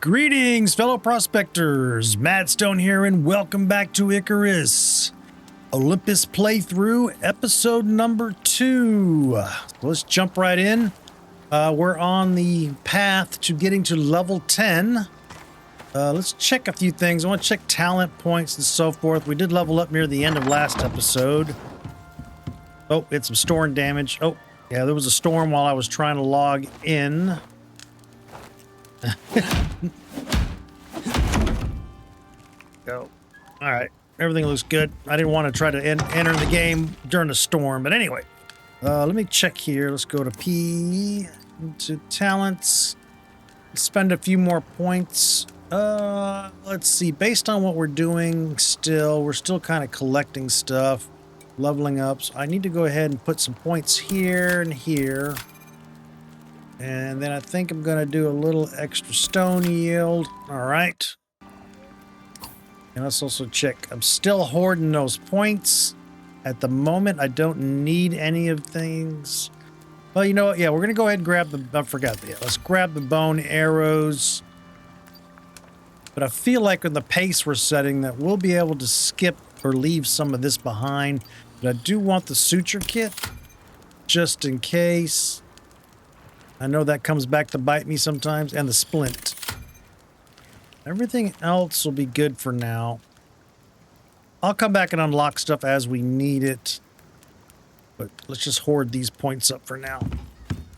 Greetings, fellow prospectors. Maddstone here, and welcome back to Icarus. Olympus playthrough, episode number 2. Let's jump right in. We're on the path to getting to level 10. Let's check a few things. I want to check talent points and so forth. We did level up near the end of last episode. Oh, it's some storm damage. Oh, yeah, there was a storm while I was trying to log in. Go. All right, everything looks good. I didn't want to try to enter the game during a storm, but anyway, let me check here. Let's go to P, into talents, spend a few more points. Let's see, based on what we're doing we're still kind of collecting stuff, leveling up. So I need to go ahead and put some points here and here. And then I think I'm going to do a little extra stone yield. All right. And let's also check. I'm still hoarding those points. At the moment, I don't need any of things. Well, you know what? Yeah, we're going to go ahead and grab the... I forgot that. Let's grab the bone arrows. But I feel like with the pace we're setting that we'll be able to skip or leave some of this behind. But I do want the suture kit just in case. I know that comes back to bite me sometimes, and the splint. Everything else will be good for now. I'll come back and unlock stuff as we need it. But let's just hoard these points up for now.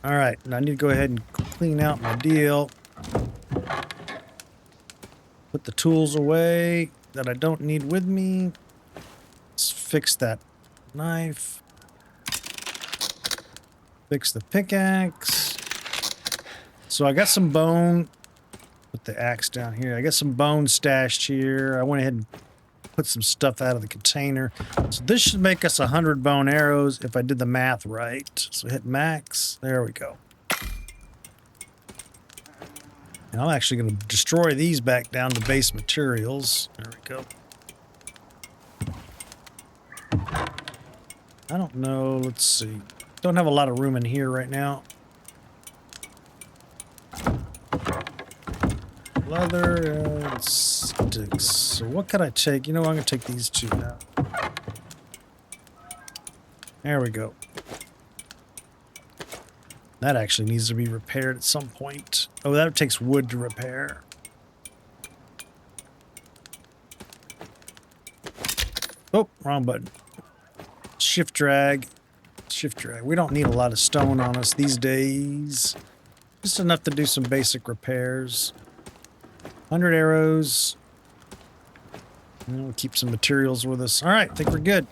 All right, and I need to go ahead and clean out my deal. Put the tools away that I don't need with me. Let's fix that knife. Fix the pickaxe. So I got some bone, put the axe down here. I got some bone stashed here. I went ahead and put some stuff out of the container. So this should make us 100 bone arrows if I did the math right. So hit max. There we go. And I'm actually going to destroy these back down to base materials. There we go. I don't know. Let's see. Don't have a lot of room in here right now. Leather, sticks. So what could I take? You know, I'm going to take these two now. There we go. That actually needs to be repaired at some point. Oh, that takes wood to repair. Oh, wrong button. Shift drag. Shift drag. We don't need a lot of stone on us these days. Just enough to do some basic repairs. 100 arrows. And we'll keep some materials with us. All right, I think we're good.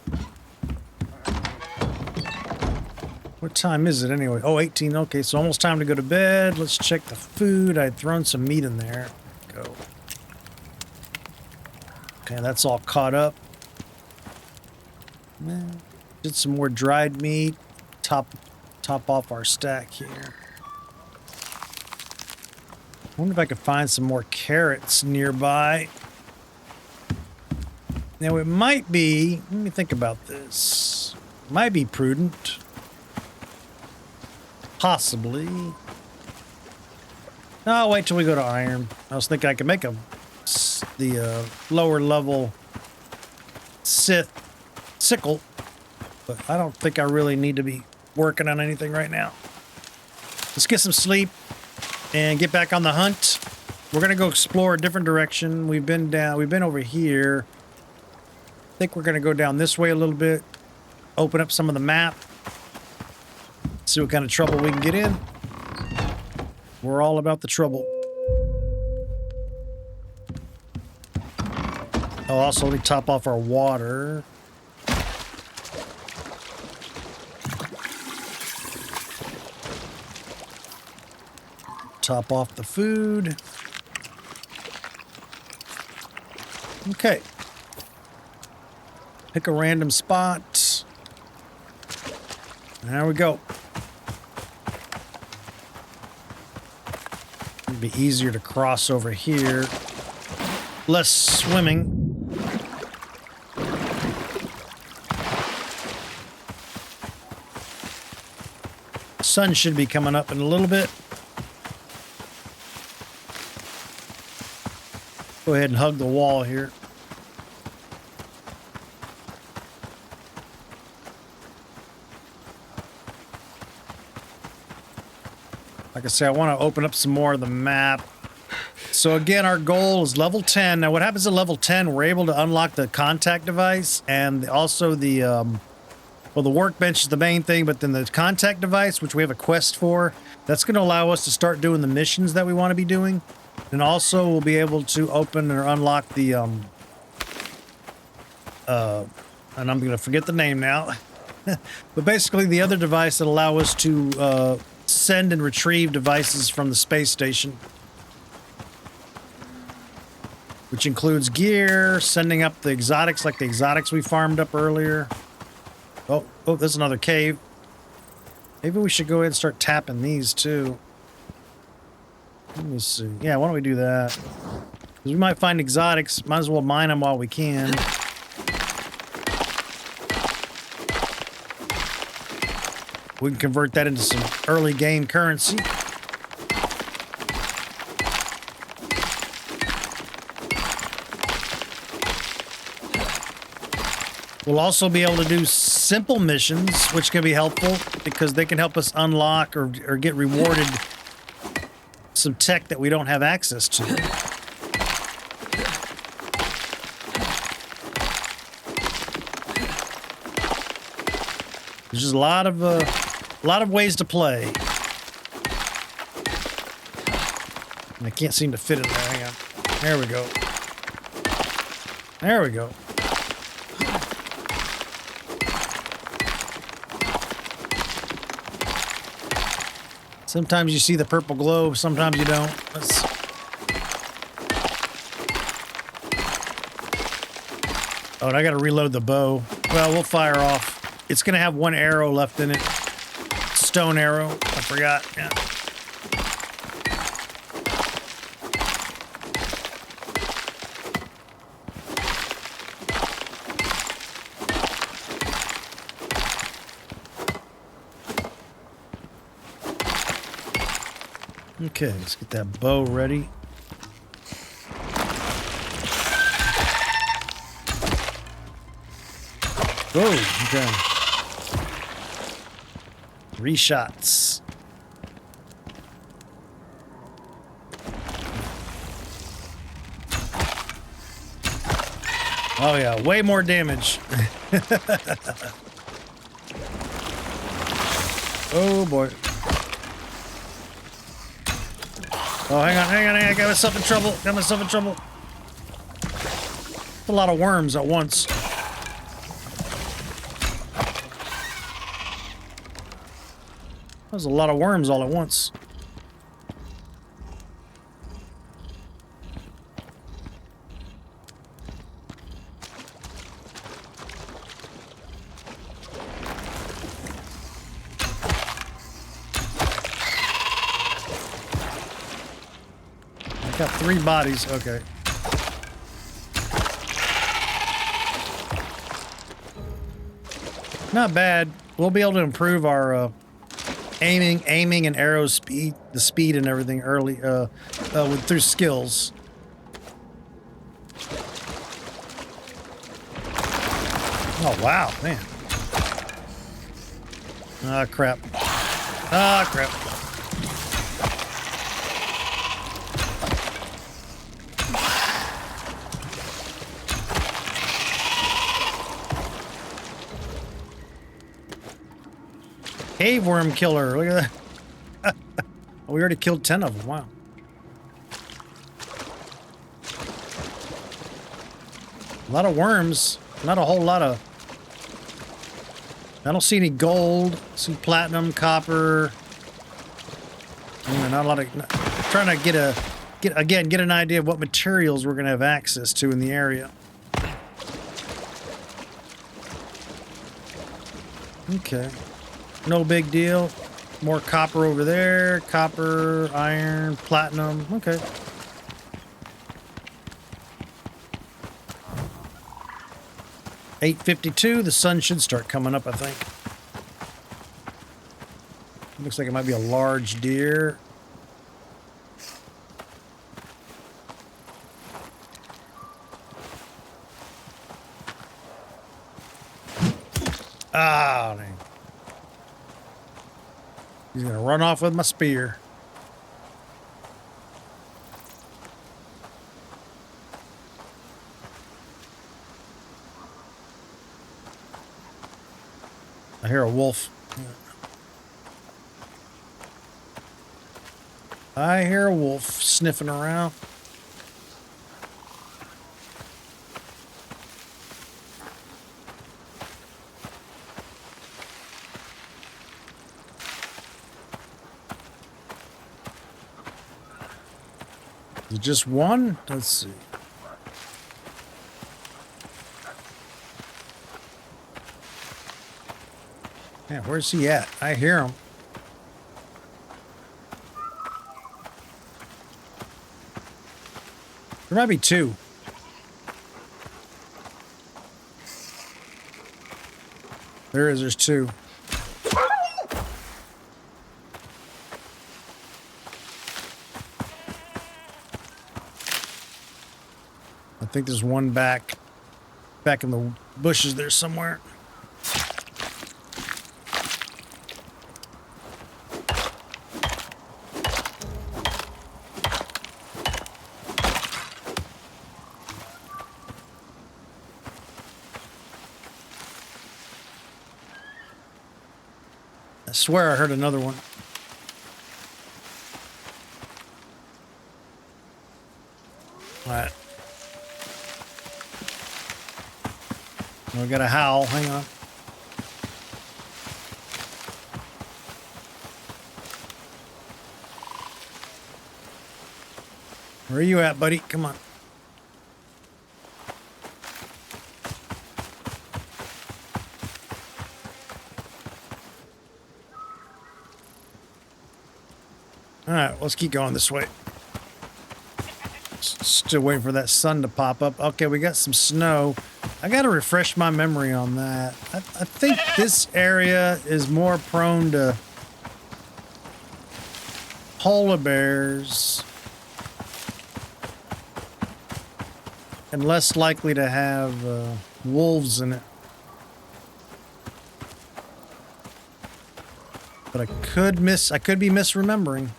What time is it anyway? Oh, 18. Okay, so almost time to go to bed. Let's check the food. I'd thrown some meat in there. Go. Okay, that's all caught up. Did some more dried meat. Top off our stack here. I wonder if I could find some more carrots nearby. Now it might be, let me think about this. It might be prudent. Possibly. No, I'll wait till we go to iron. I was thinking I could make the lower level Sith sickle, but I don't think I really need to be working on anything right now. Let's get some sleep and get back on the hunt. We're gonna go explore a different direction. We've been over here. I think we're gonna go down this way a little bit, open up some of the map, see what kind of trouble we can get in. We're all about the trouble. Oh, also let me top off our water. Top off the food. Okay. Pick a random spot. There we go. It'd be easier to cross over here. Less swimming. Sun should be coming up in a little bit. Go ahead and hug the wall here. Like I say, I want to open up some more of the map. So again, our goal is level 10. Now what happens at level 10, we're able to unlock the contact device and also the, well, the workbench is the main thing, but then the contact device, which we have a quest for, that's going to allow us to start doing the missions that we want to be doing. And also we'll be able to open or unlock the, and I'm going to forget the name now, but basically the other device that allow us to, send and retrieve devices from the space station, which includes gear, sending up the exotics like the exotics we farmed up earlier. Oh, there's another cave. Maybe we should go ahead and start tapping these too. Let me see. Yeah, why don't we do that? Because we might find exotics. Might as well mine them while we can. We can convert that into some early game currency. We'll also be able to do simple missions, which can be helpful because they can help us unlock or get rewarded some tech that we don't have access to. There's just a lot of ways to play. And I can't seem to fit in there. Hang on. There we go. There we go. Sometimes you see the purple globe, sometimes you don't. Oh, and I gotta reload the bow. Well, we'll fire off. It's gonna have one arrow left in it. Stone arrow. I forgot. Yeah. Okay, let's get that bow ready. Oh, okay. 3 shots. Oh yeah, way more damage. Oh boy. Oh, hang on. I got myself in trouble. A lot of worms at once. There's a lot of worms all at once. I got 3 bodies. Okay. Not bad. We'll be able to improve our aiming and arrow speed, the speed and everything early through skills. Oh wow, man. Ah crap. Ah crap. Cave worm killer. Look at that. We already killed 10 of them. Wow. A lot of worms. Not a whole lot of... I don't see any gold. I see platinum, copper. Not a lot of... Trying to get an idea of what materials we're going to have access to in the area. Okay. No big deal. More copper over there. Copper, iron, platinum. Okay. $8.52. The sun should start coming up, I think. Looks like it might be a large deer. Ah, dang. He's gonna run off with my spear. I hear a wolf. I hear a wolf sniffing around. Is it just one? Let's see. Yeah, where's he at? I hear him. There might be two. There's two. I think there's one back in the bushes there somewhere. I swear I heard another one. All right. We got a howl. Hang on. Where are you at, buddy? Come on. All right, let's keep going this way. Still waiting for that sun to pop up. Okay, we got some snow. I got to refresh my memory on that. I think this area is more prone to polar bears and less likely to have wolves in it. But I could be misremembering.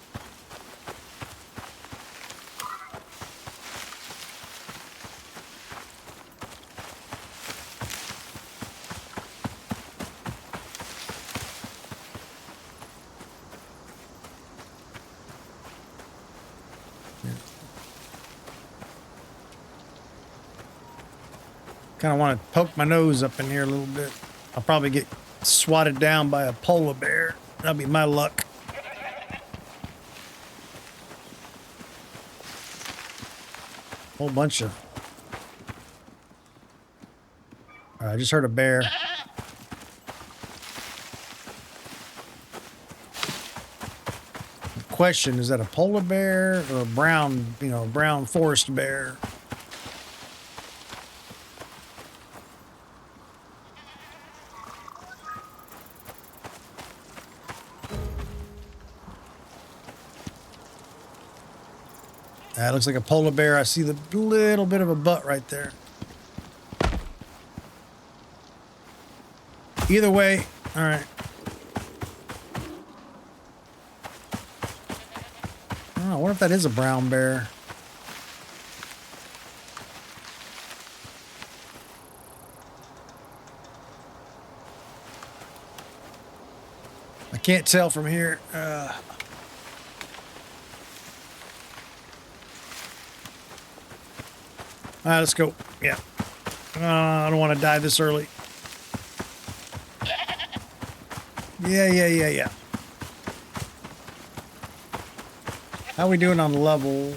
Kind of want to poke my nose up in here a little bit. I'll probably get swatted down by a polar bear. That'll be my luck. Whole bunch of... All right, I just heard a bear. The question, is that a polar bear or a brown, brown forest bear? That looks like a polar bear. I see the little bit of a butt right there. Either way, all right. Oh, I wonder if that is a brown bear. I can't tell from here. All right, let's go. Yeah. I don't want to die this early. Yeah. How are we doing on level?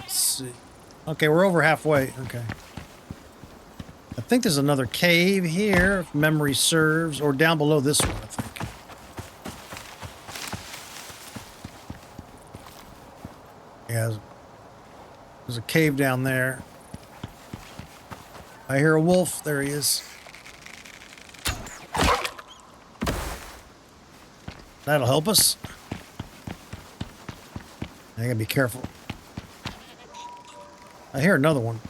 Let's see. Okay, we're over halfway. Okay. I think there's another cave here, if memory serves, or down below this one, I think. Yeah, there's a cave down there. I hear a wolf. There he is. That'll help us. I gotta be careful. I hear another one.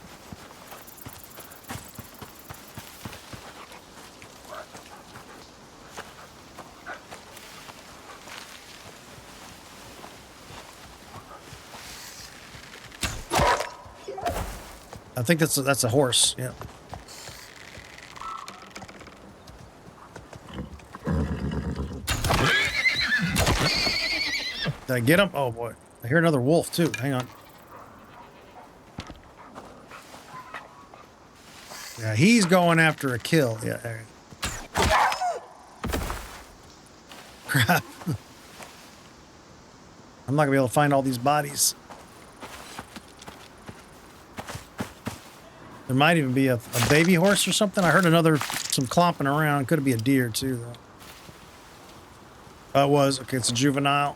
I think that's a horse. Yeah. Did I get him? Oh boy. I hear another wolf too. Hang on. Yeah, he's going after a kill. Yeah. There. Crap. I'm not gonna be able to find all these bodies. There might even be a baby horse or something. I heard some clomping around. Could be a deer too, though. Oh, it was. Okay, it's a juvenile.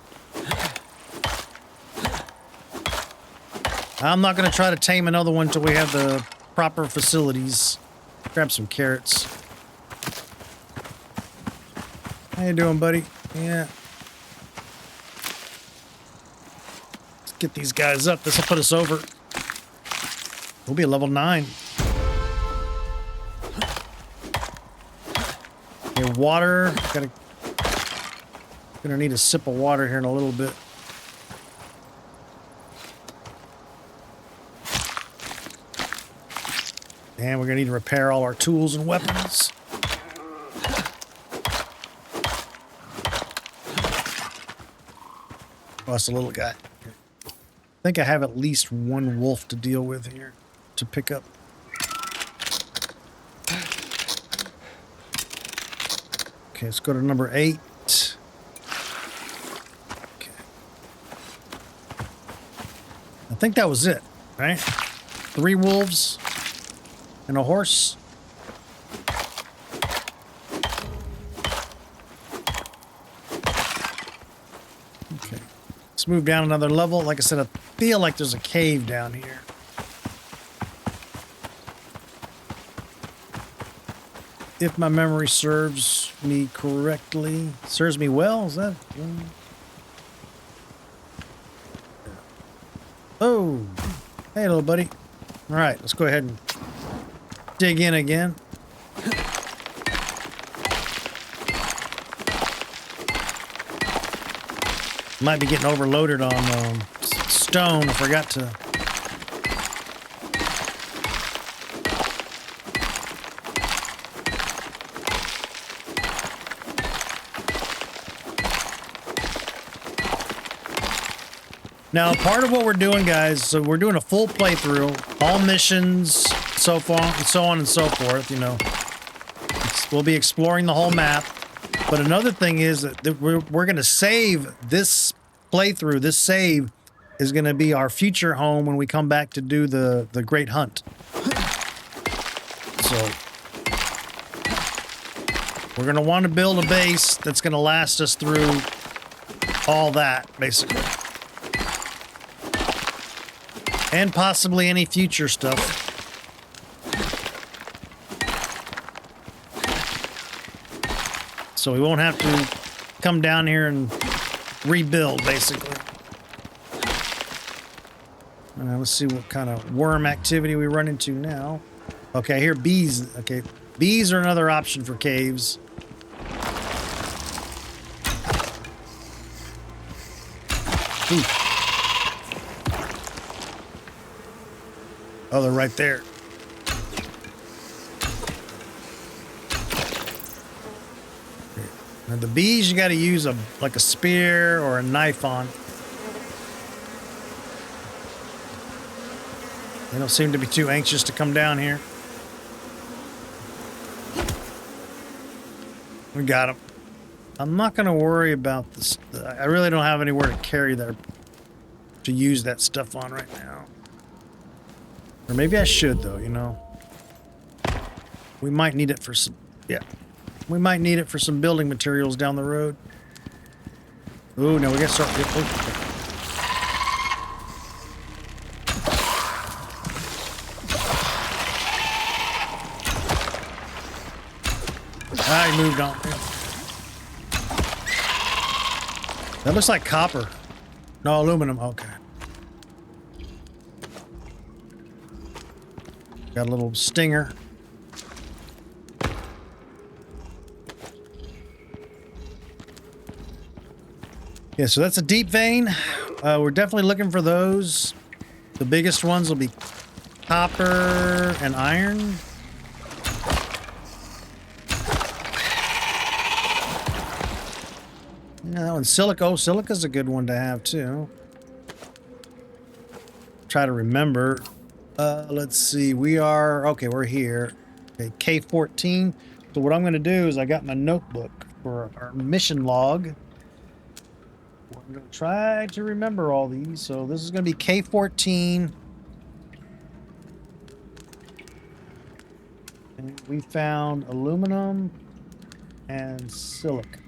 I'm not going to try to tame another one until we have the proper facilities. Grab some carrots. How you doing, buddy? Yeah. Let's get these guys up. This will put us over. We'll be a level 9. Okay, water. Gonna need a sip of water here in a little bit. And we're gonna need to repair all our tools and weapons. Oh, that's a little guy. I think I have at least one wolf to deal with here to pick up. Okay, let's go to number 8. Okay. I think that was it, right? 3 wolves and a horse. Okay. Let's move down another level. Like I said, I feel like there's a cave down here. If my memory serves me correctly. Serves me well? Is that... Oh! Hey, little buddy. Alright, let's go ahead and dig in again. Might be getting overloaded on stone. I forgot to... Now, part of what we're doing, guys, so we're doing a full playthrough, all missions, so on and so forth, you know. We'll be exploring the whole map. But another thing is that we're going to save this playthrough. This save is going to be our future home when we come back to do the Great Hunt. So, we're going to want to build a base that's going to last us through all that, basically. And possibly any future stuff. So we won't have to come down here and rebuild, basically. Let's see what kind of worm activity we run into now. Okay, I hear bees. Okay, bees are another option for caves. Ooh. Oh, they're right there. Now the bees you got to use like a spear or a knife on. They don't seem to be too anxious to come down here. We got them. I'm not going to worry about this. I really don't have anywhere to carry that, to use that stuff on right now. Or maybe I should, though, you know. We might need it for some... Yeah. We might need it for some building materials down the road. Ooh, no, we gotta start... I moved on. That looks like copper. No, aluminum. Okay. Got a little stinger. Yeah, so that's a deep vein. We're definitely looking for those. The biggest ones will be copper and iron. Yeah, that one's silica. Oh, silica's a good one to have too. Try to remember. Let's see. We're here. Okay, K14. So what I'm going to do is I got my notebook for our mission log. I'm going to try to remember all these. So this is going to be K14. And we found aluminum and silica.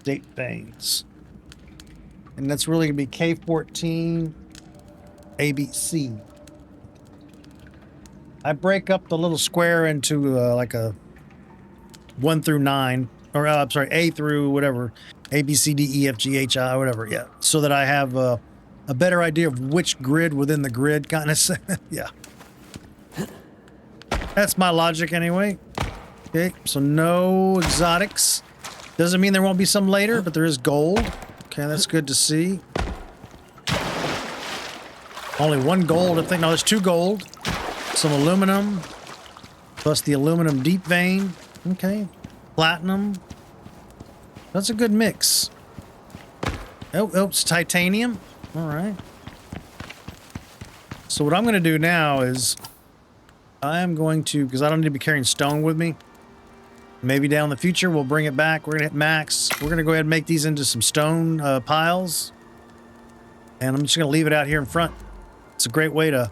Date veins. And that's really going to be K14 ABC. I break up the little square into like a 1 through 9, or I'm sorry, A through whatever, A, B, C, D, E, F, G, H, I, whatever, yeah. So that I have a better idea of which grid within the grid, kind of. Yeah. That's my logic anyway. Okay, so no exotics. Doesn't mean there won't be some later, but there is gold. Okay, that's good to see. Only 1 gold, I think. No, there's 2 gold. Some aluminum. Plus the aluminum deep vein. Okay. Platinum. That's a good mix. Oh, it's titanium. All right. So what I'm going to do now is I am going to, because I don't need to be carrying stone with me. Maybe down in the future we'll bring it back. We're going to hit max. We're going to go ahead and make these into some stone piles. And I'm just going to leave it out here in front. It's a great way to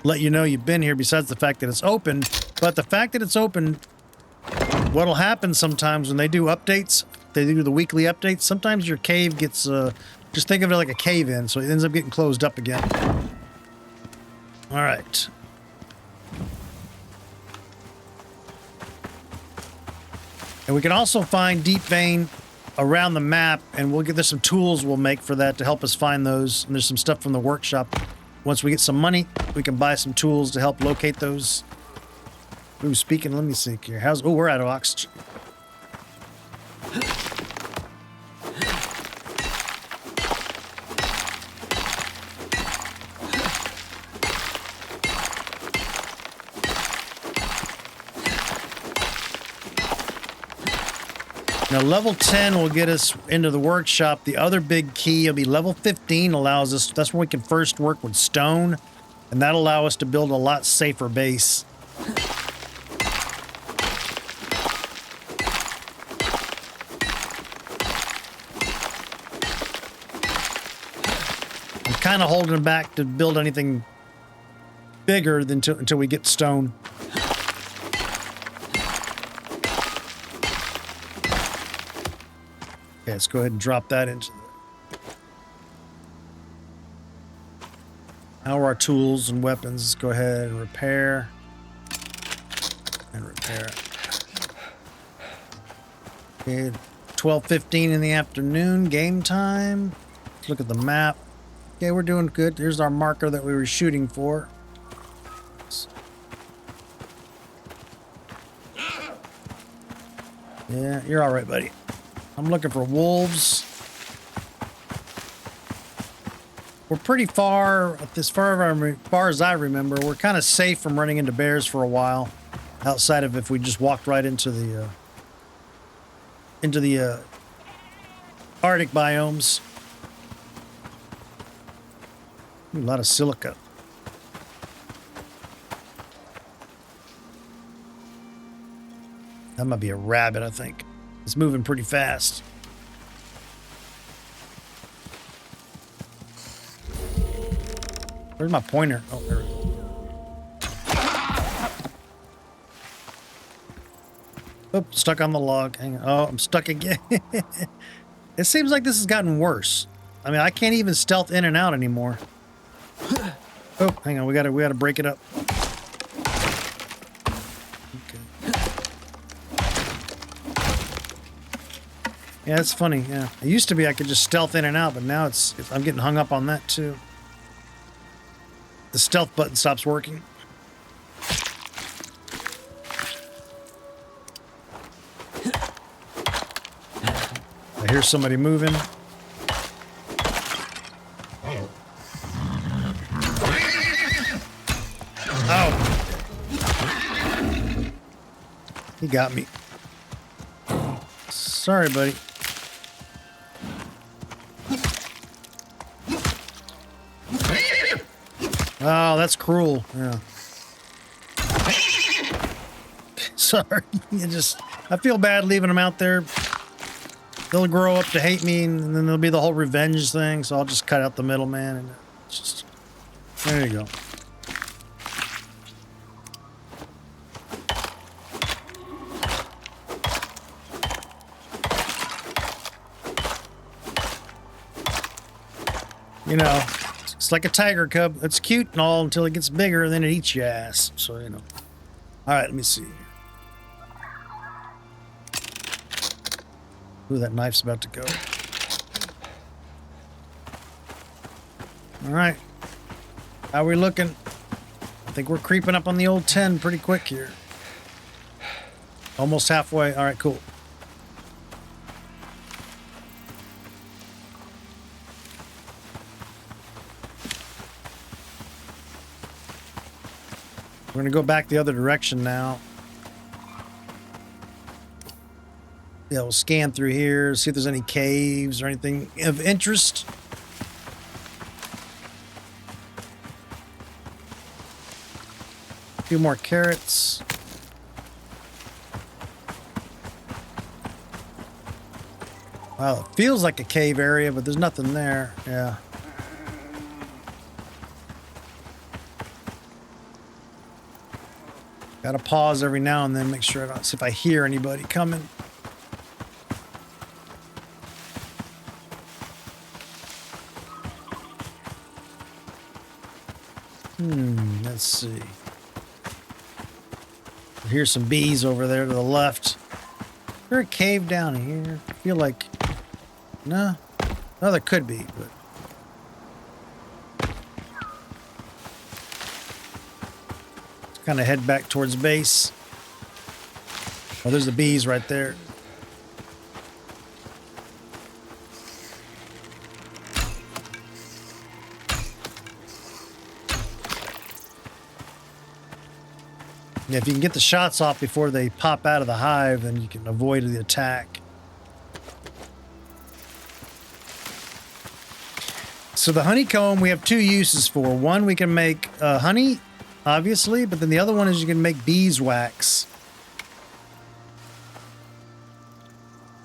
let you know you've been here, besides the fact that it's open. But the fact that it's open, what'll happen sometimes when they do updates, they do the weekly updates, sometimes your cave gets, just think of it like a cave-in, so it ends up getting closed up again. All right. And we can also find deep vein around the map, and there's some tools we'll make for that to help us find those. And there's some stuff from the workshop. Once we get some money, we can buy some tools to help locate those. Ooh, speaking, let me see here. We're out of oxygen. Now, level 10 will get us into the workshop. The other big key will be level 15 allows us, that's when we can first work with stone, and that'll allow us to build a lot safer base. I'm kind of holding back to build anything bigger than until we get stone. Okay, let's go ahead and drop that into the... How are our tools and weapons? Let's go ahead and repair. And repair. Okay, 12:15 in the afternoon, game time. Let's look at the map. Okay, we're doing good. Here's our marker that we were shooting for. Yeah, you're all right, buddy. I'm looking for wolves. We're pretty far, as far as I remember, we're kind of safe from running into bears for a while. Outside of if we just walked right into the Arctic biomes. Ooh, a lot of silica. That might be a rabbit, I think. It's moving pretty fast. Where's my pointer? Oh, there it is. Oops, stuck on the log. Hang on. Oh, I'm stuck again. It seems like this has gotten worse. I mean, I can't even stealth in and out anymore. Oh, hang on. We gotta break it up. Yeah, it's funny, yeah. It used to be I could just stealth in and out, but now I'm getting hung up on that too. The stealth button stops working. I hear somebody moving. He got me. Sorry, buddy. Oh, that's cruel. Yeah. Sorry. I feel bad leaving them out there. They'll grow up to hate me, and then there'll be the whole revenge thing, so I'll just cut out the middleman, and just... There you go. You know, it's like a tiger cub. It's cute and all until it gets bigger, and then it eats your ass. So, you know. All right, let me see. Ooh, that knife's about to go. All right. How are we looking? I think we're creeping up on the old 10 pretty quick here. Almost halfway. All right, cool. We're going to go back the other direction now. Yeah, we'll scan through here, see if there's any caves or anything of interest. A few more carrots. Wow, it feels like a cave area, but there's nothing there. Yeah. Gotta pause every now and then, make sure I don't see if I hear anybody coming. Let's see. Here's some bees over there to the left. Is there a cave down here? I feel like... No. No, there could be, but... Let's kind of head back towards base. Oh, there's the bees right there. Yeah, if you can get the shots off before they pop out of the hive, then you can avoid the attack. So the honeycomb we have two uses for. One, we can make honey, obviously, but then the other one is you can make beeswax.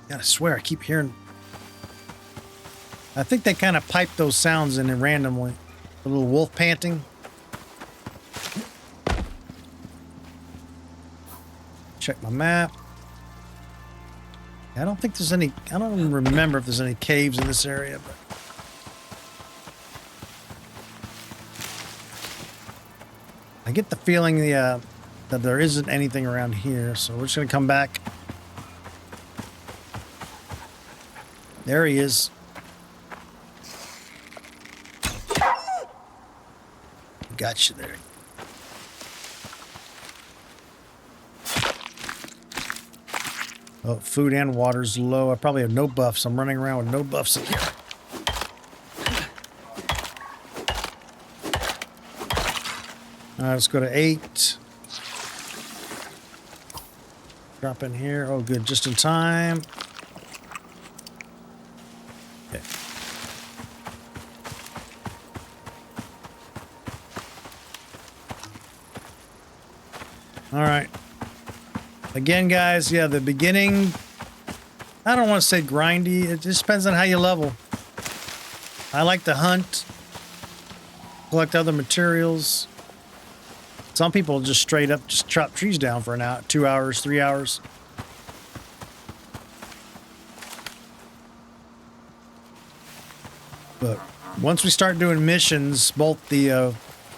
God, I swear, I keep hearing... I think they kind of pipe those sounds in randomly. A little wolf panting. Check my map. I don't think there's any... I don't even remember if there's any caves in this area, but... I get the feeling that there isn't anything around here, so we're just going to come back. There he is. Got you there. Oh, food and water's low. I probably have no buffs. I'm running around with no buffs in here. All right, let's go to 8. Drop in here. Oh, good. Just in time. Okay. All right. Again, guys, yeah, the beginning, I don't want to say grindy. It just depends on how you level. I like to hunt, collect other materials. Some people just straight up just chop trees down for an hour, 2 hours, 3 hours. But once we start doing missions, both the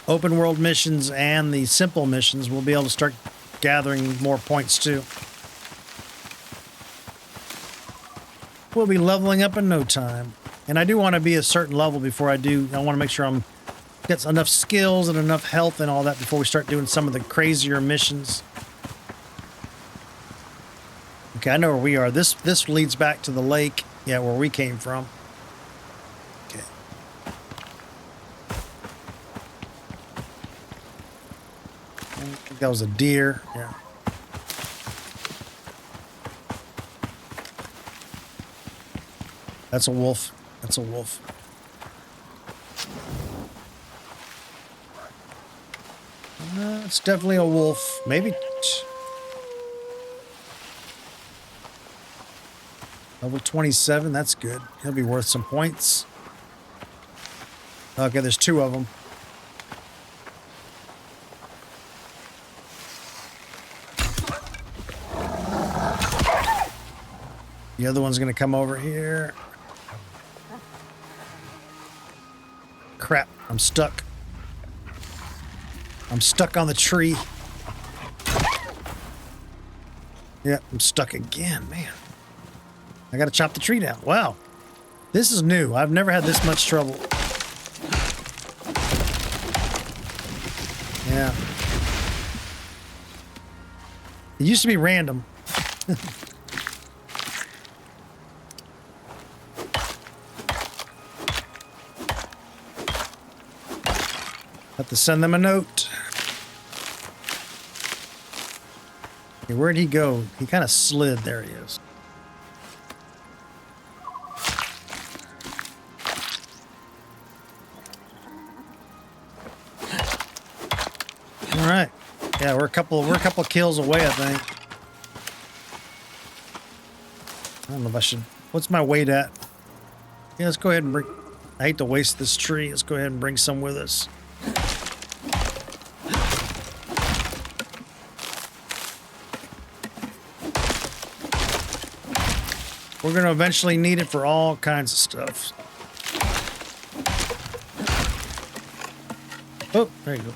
open world missions and the simple missions, we'll be able to start gathering more points too. We'll be leveling up in no time. And I do want to be a certain level before I do. I want to make sure I'm get enough skills and enough health and all that before we start doing some of the crazier missions. Okay, I know where we are. This leads back to the lake, yeah, where we came from. Okay. I think that was a deer. Yeah. That's a wolf. That's a wolf. It's definitely a wolf. Maybe. Level 27. That's good. He'll be worth some points. Okay, there's 2 of them. The other one's going to come over here. Crap, I'm stuck. I'm stuck on the tree. Yeah, I'm stuck again, man. I got to chop the tree down. Wow. This is new. I've never had this much trouble. Yeah. It used to be random. Have to send them a note. Okay, where'd he go? He kind of slid. There he is. All right. Yeah, we're a couple kills away, I think. I don't know if I should. What's my weight at? Yeah, let's go ahead and bring. I hate to waste this tree. Let's go ahead and bring some with us. We're going to eventually need it for all kinds of stuff. Oh, there you go.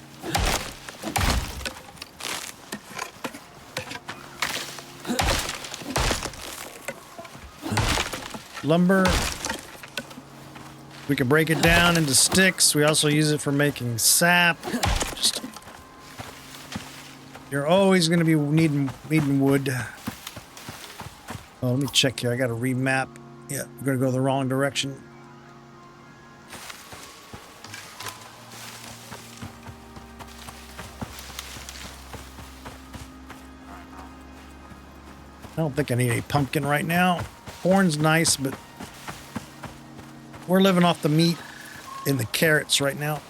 Lumber. We can break it down into sticks. We also use it for making sap. You're always going to be needing wood. Oh, let me check here. I got to remap. Yeah, I'm going to go the wrong direction. I don't think I need a pumpkin right now. Corn's nice, but we're living off the meat and the carrots right now.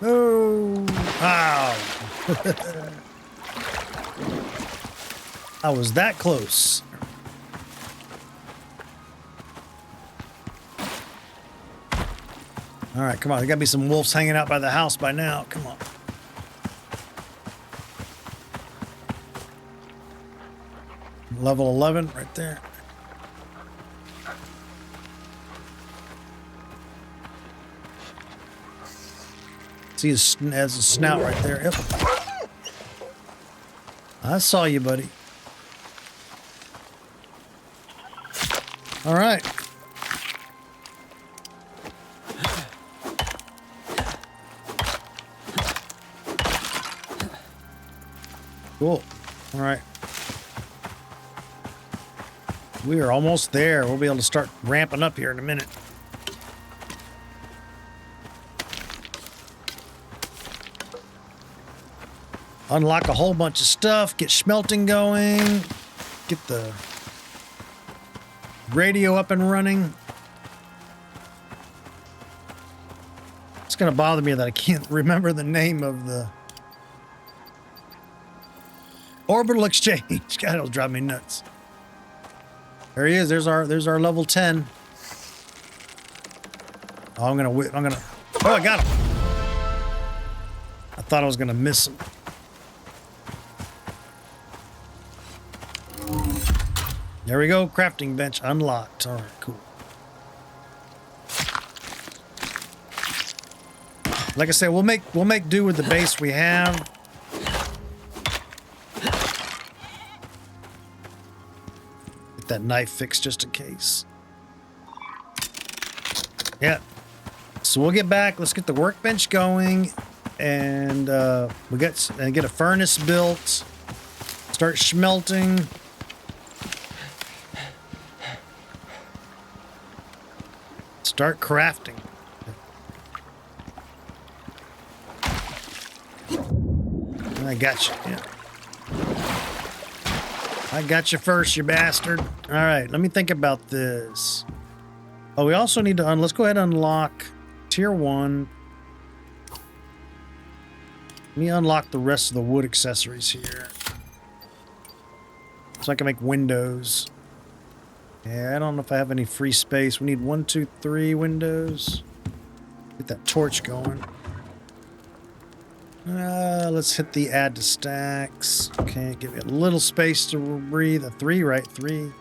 Oh, wow. I was that close. All right, come on. There got to be some wolves hanging out by the house by now. Come on. Level 11 right there. See, it has a snout right there. Yep. I saw you, buddy. All right. Cool. All right. We are almost there. We'll be able to start ramping up here in a minute. Unlock a whole bunch of stuff. Get smelting going. Get the radio up and running. It's going to bother me that I can't remember the name of the orbital exchange. God, it'll drive me nuts. There he is. There's our level 10. Oh, I'm gonna. Oh, I got him. I thought I was gonna miss him. There we go. Crafting bench unlocked. All right, cool. Like I said, we'll make do with the base we have. Get that knife fixed just in case. Yeah. So we'll get back. Let's get the workbench going, and get a furnace built. Start smelting. Start crafting. I got you. Yeah. I got you first, you bastard. All right, let me think about this. Oh, we also need to let's go ahead and unlock tier 1. Let me unlock the rest of the wood accessories here. So I can make windows. Yeah, I don't know if I have any free space. We need 1, 2, 3 windows. Get that torch going. Let's hit the add to stacks. Okay, give me a little space to breathe. A 3, right? 3.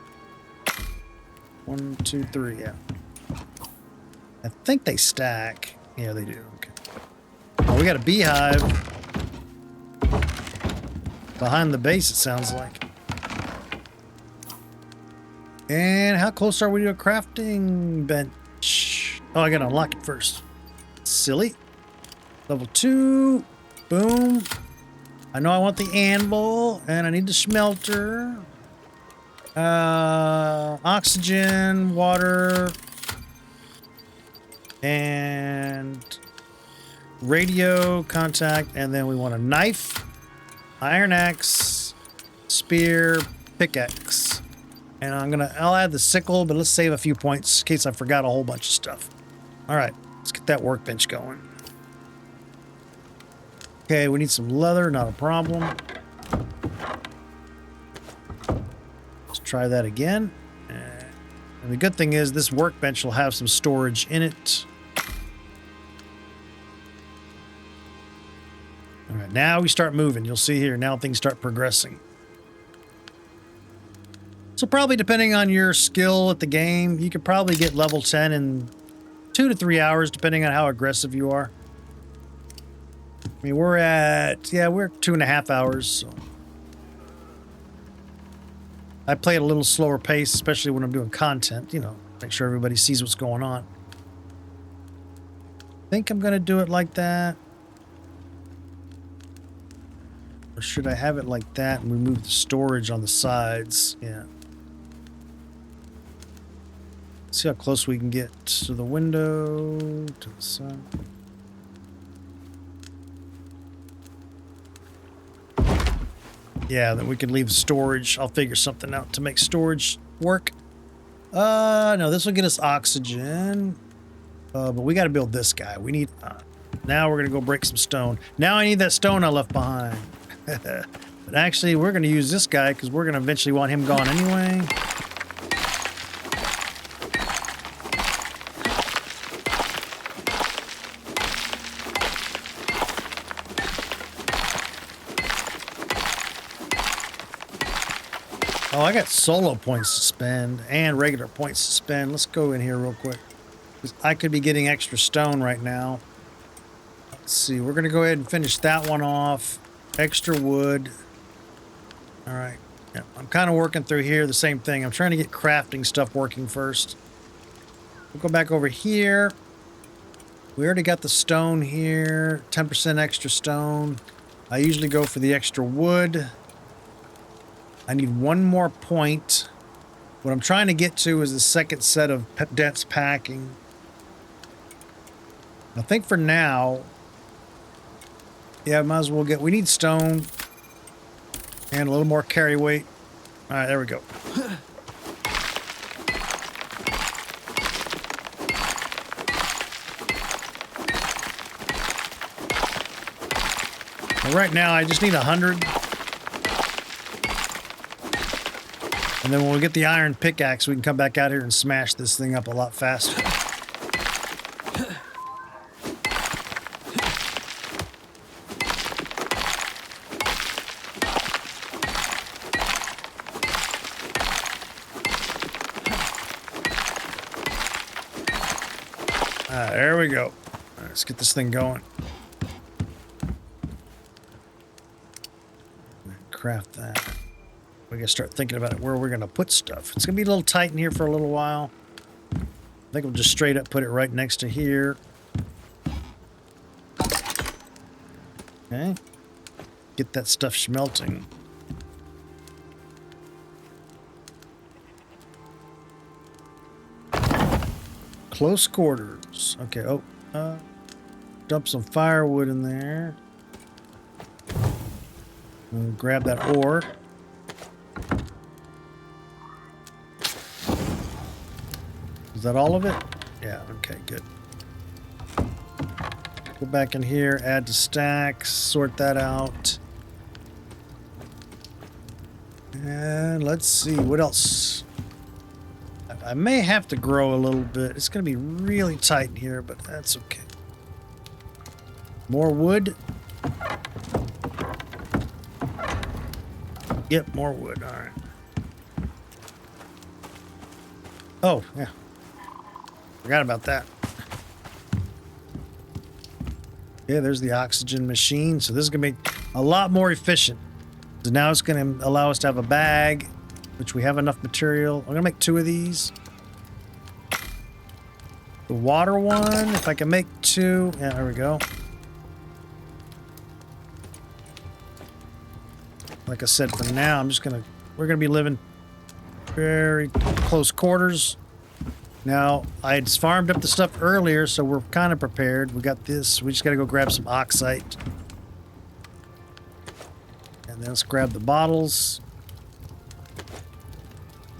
1, 2, 3, yeah. I think they stack. Yeah, they do. Okay. Oh, we got a beehive. Behind the base, it sounds like. And how close are we to a crafting bench? Oh, I gotta unlock it first. Silly. Level 2. Boom. I know I want the anvil, and I need the smelter. Oxygen, water, and radio contact, and then we want a knife, iron axe, spear, pickaxe. And I'll add the sickle, but let's save a few points in case I forgot a whole bunch of stuff. All right, let's get that workbench going. Okay, we need some leather, not a problem. Let's try that again. And the good thing is this workbench will have some storage in it. All right, now we start moving. You'll see here, now things start progressing. So probably depending on your skill at the game, you could probably get level 10 in 2 to 3 hours, depending on how aggressive you are. I mean, we're 2.5 hours. So. I play at a little slower pace, especially when I'm doing content, you know, make sure everybody sees what's going on. I think I'm going to do it like that. Or should I have it like that and remove the storage on the sides? Yeah. See how close we can get to the window, to the sun. Yeah, then we can leave storage. I'll figure something out to make storage work. No, this will get us oxygen. But we got to build this guy. We need... now we're going to go break some stone. Now I need that stone I left behind. But actually, we're going to use this guy because we're going to eventually want him gone anyway. Oh, I got solo points to spend and regular points to spend. Let's go in here real quick. I could be getting extra stone right now. Let's see. We're going to go ahead and finish that one off. Extra wood. All right. Yeah, I'm kind of working through here. The same thing. I'm trying to get crafting stuff working first. We'll go back over here. We already got the stone here. 10% extra stone. I usually go for the extra wood. I need one more point. What I'm trying to get to is the second set of dense packing. I think for now, yeah, might as well get... We need stone and a little more carry weight. All right, there we go. Well, right now, I just need 100. And then when we get the iron pickaxe, we can come back out here and smash this thing up a lot faster. There we go. All right, let's get this thing going. Craft that. We gotta start thinking about it, where we're gonna put stuff. It's gonna be a little tight in here for a little while. I think we'll just straight up put it right next to here. Okay. Get that stuff smelting. Close quarters. Okay, dump some firewood in there. And grab that ore. Is that all of it? Yeah, okay, good. Go back in here, add to stacks, sort that out. And let's see, what else? I may have to grow a little bit. It's going to be really tight in here, but that's okay. More wood. Yep, more wood. All right. Oh, yeah. Forgot about that. Yeah, there's the oxygen machine. So this is going to be a lot more efficient. So now it's going to allow us to have a bag, which we have enough material. I'm going to make 2 of these. The water one, if I can make 2. Yeah, there we go. Like I said, for now, we're going to be living very close quarters. Now, I had farmed up the stuff earlier, so we're kind of prepared. We got this. We just got to go grab some oxite. And then let's grab the bottles.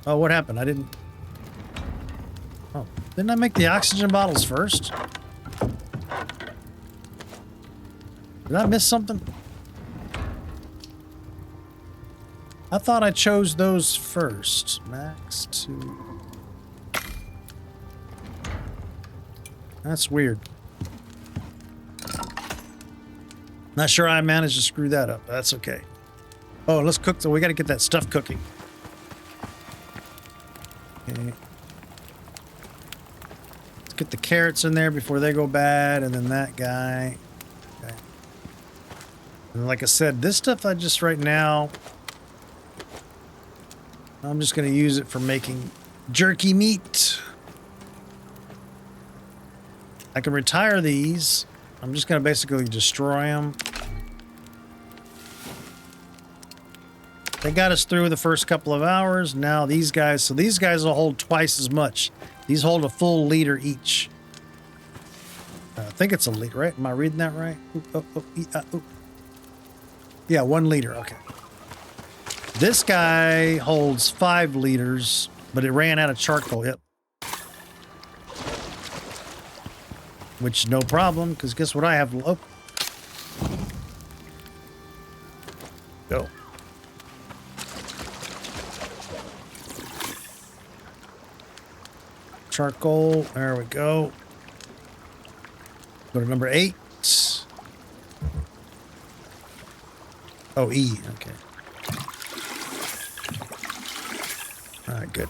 Oh, what happened? Oh, didn't I make the oxygen bottles first? Did I miss something? I thought I chose those first. Max 2. That's weird. Not sure I managed to screw that up. But that's okay. Oh, let's cook. So we got to get that stuff cooking. Okay. Let's get the carrots in there before they go bad, and then that guy. Okay. And like I said, this stuff I just right now, I'm just going to use it for making jerky meat. I can retire these. I'm just going to basically destroy them. They got us through the first couple of hours. Now these guys, so these guys will hold twice as much. These hold a full liter each. I think it's a liter, right? Am I reading that right? Ooh. Yeah, 1 liter. Okay. This guy holds 5 liters, but it ran out of charcoal. Yep. Which, no problem, because guess what I have? Oh. Go. Charcoal. There we go. Go to number 8. Oh, E. Okay. All right, good.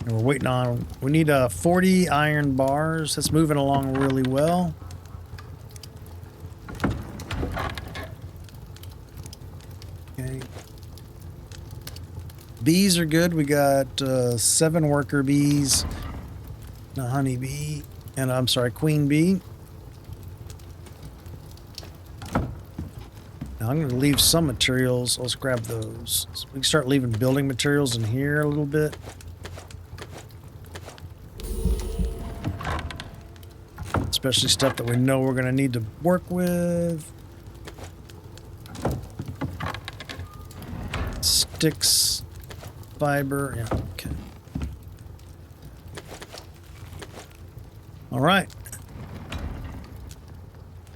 And we're waiting on, we need 40 iron bars. That's moving along really well. Okay. Bees are good. We got 7 worker bees, a honey bee, and I'm sorry, queen bee. Now I'm going to leave some materials. Let's grab those. So we can start leaving building materials in here a little bit. Especially stuff that we know we're going to need to work with. Sticks, fiber, yeah, okay. All right.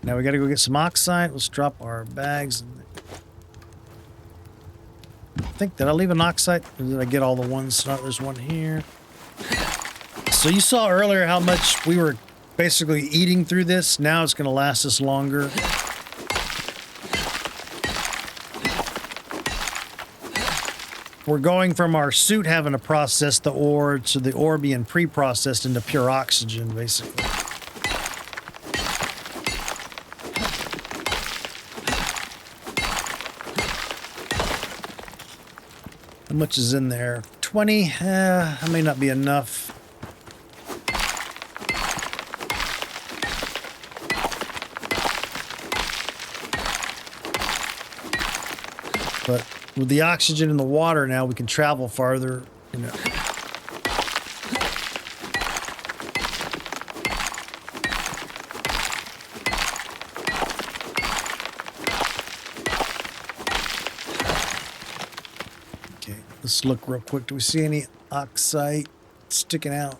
Now we got to go get some oxide. Let's drop our bags in there. I think, did I leave an oxide? Or did I get all the ones? No, there's one here. So you saw earlier how much we were basically eating through this. Now it's going to last us longer. We're going from our suit having to process the ore to the ore being pre-processed into pure oxygen, basically. How much is in there? 20? That may not be enough. But with the oxygen in the water now, we can travel farther, you know. Let's look real quick. Do we see any oxide sticking out?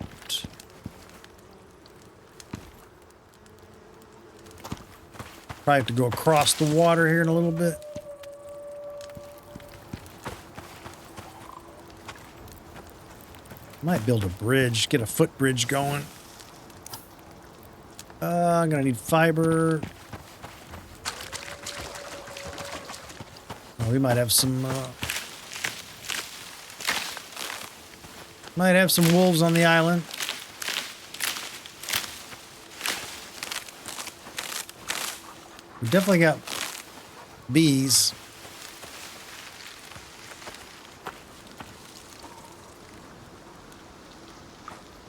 Probably have to go across the water here in a little bit. Might build a bridge, get a footbridge going. I'm gonna need fiber. Oh, we might have some wolves on the island. We definitely got bees.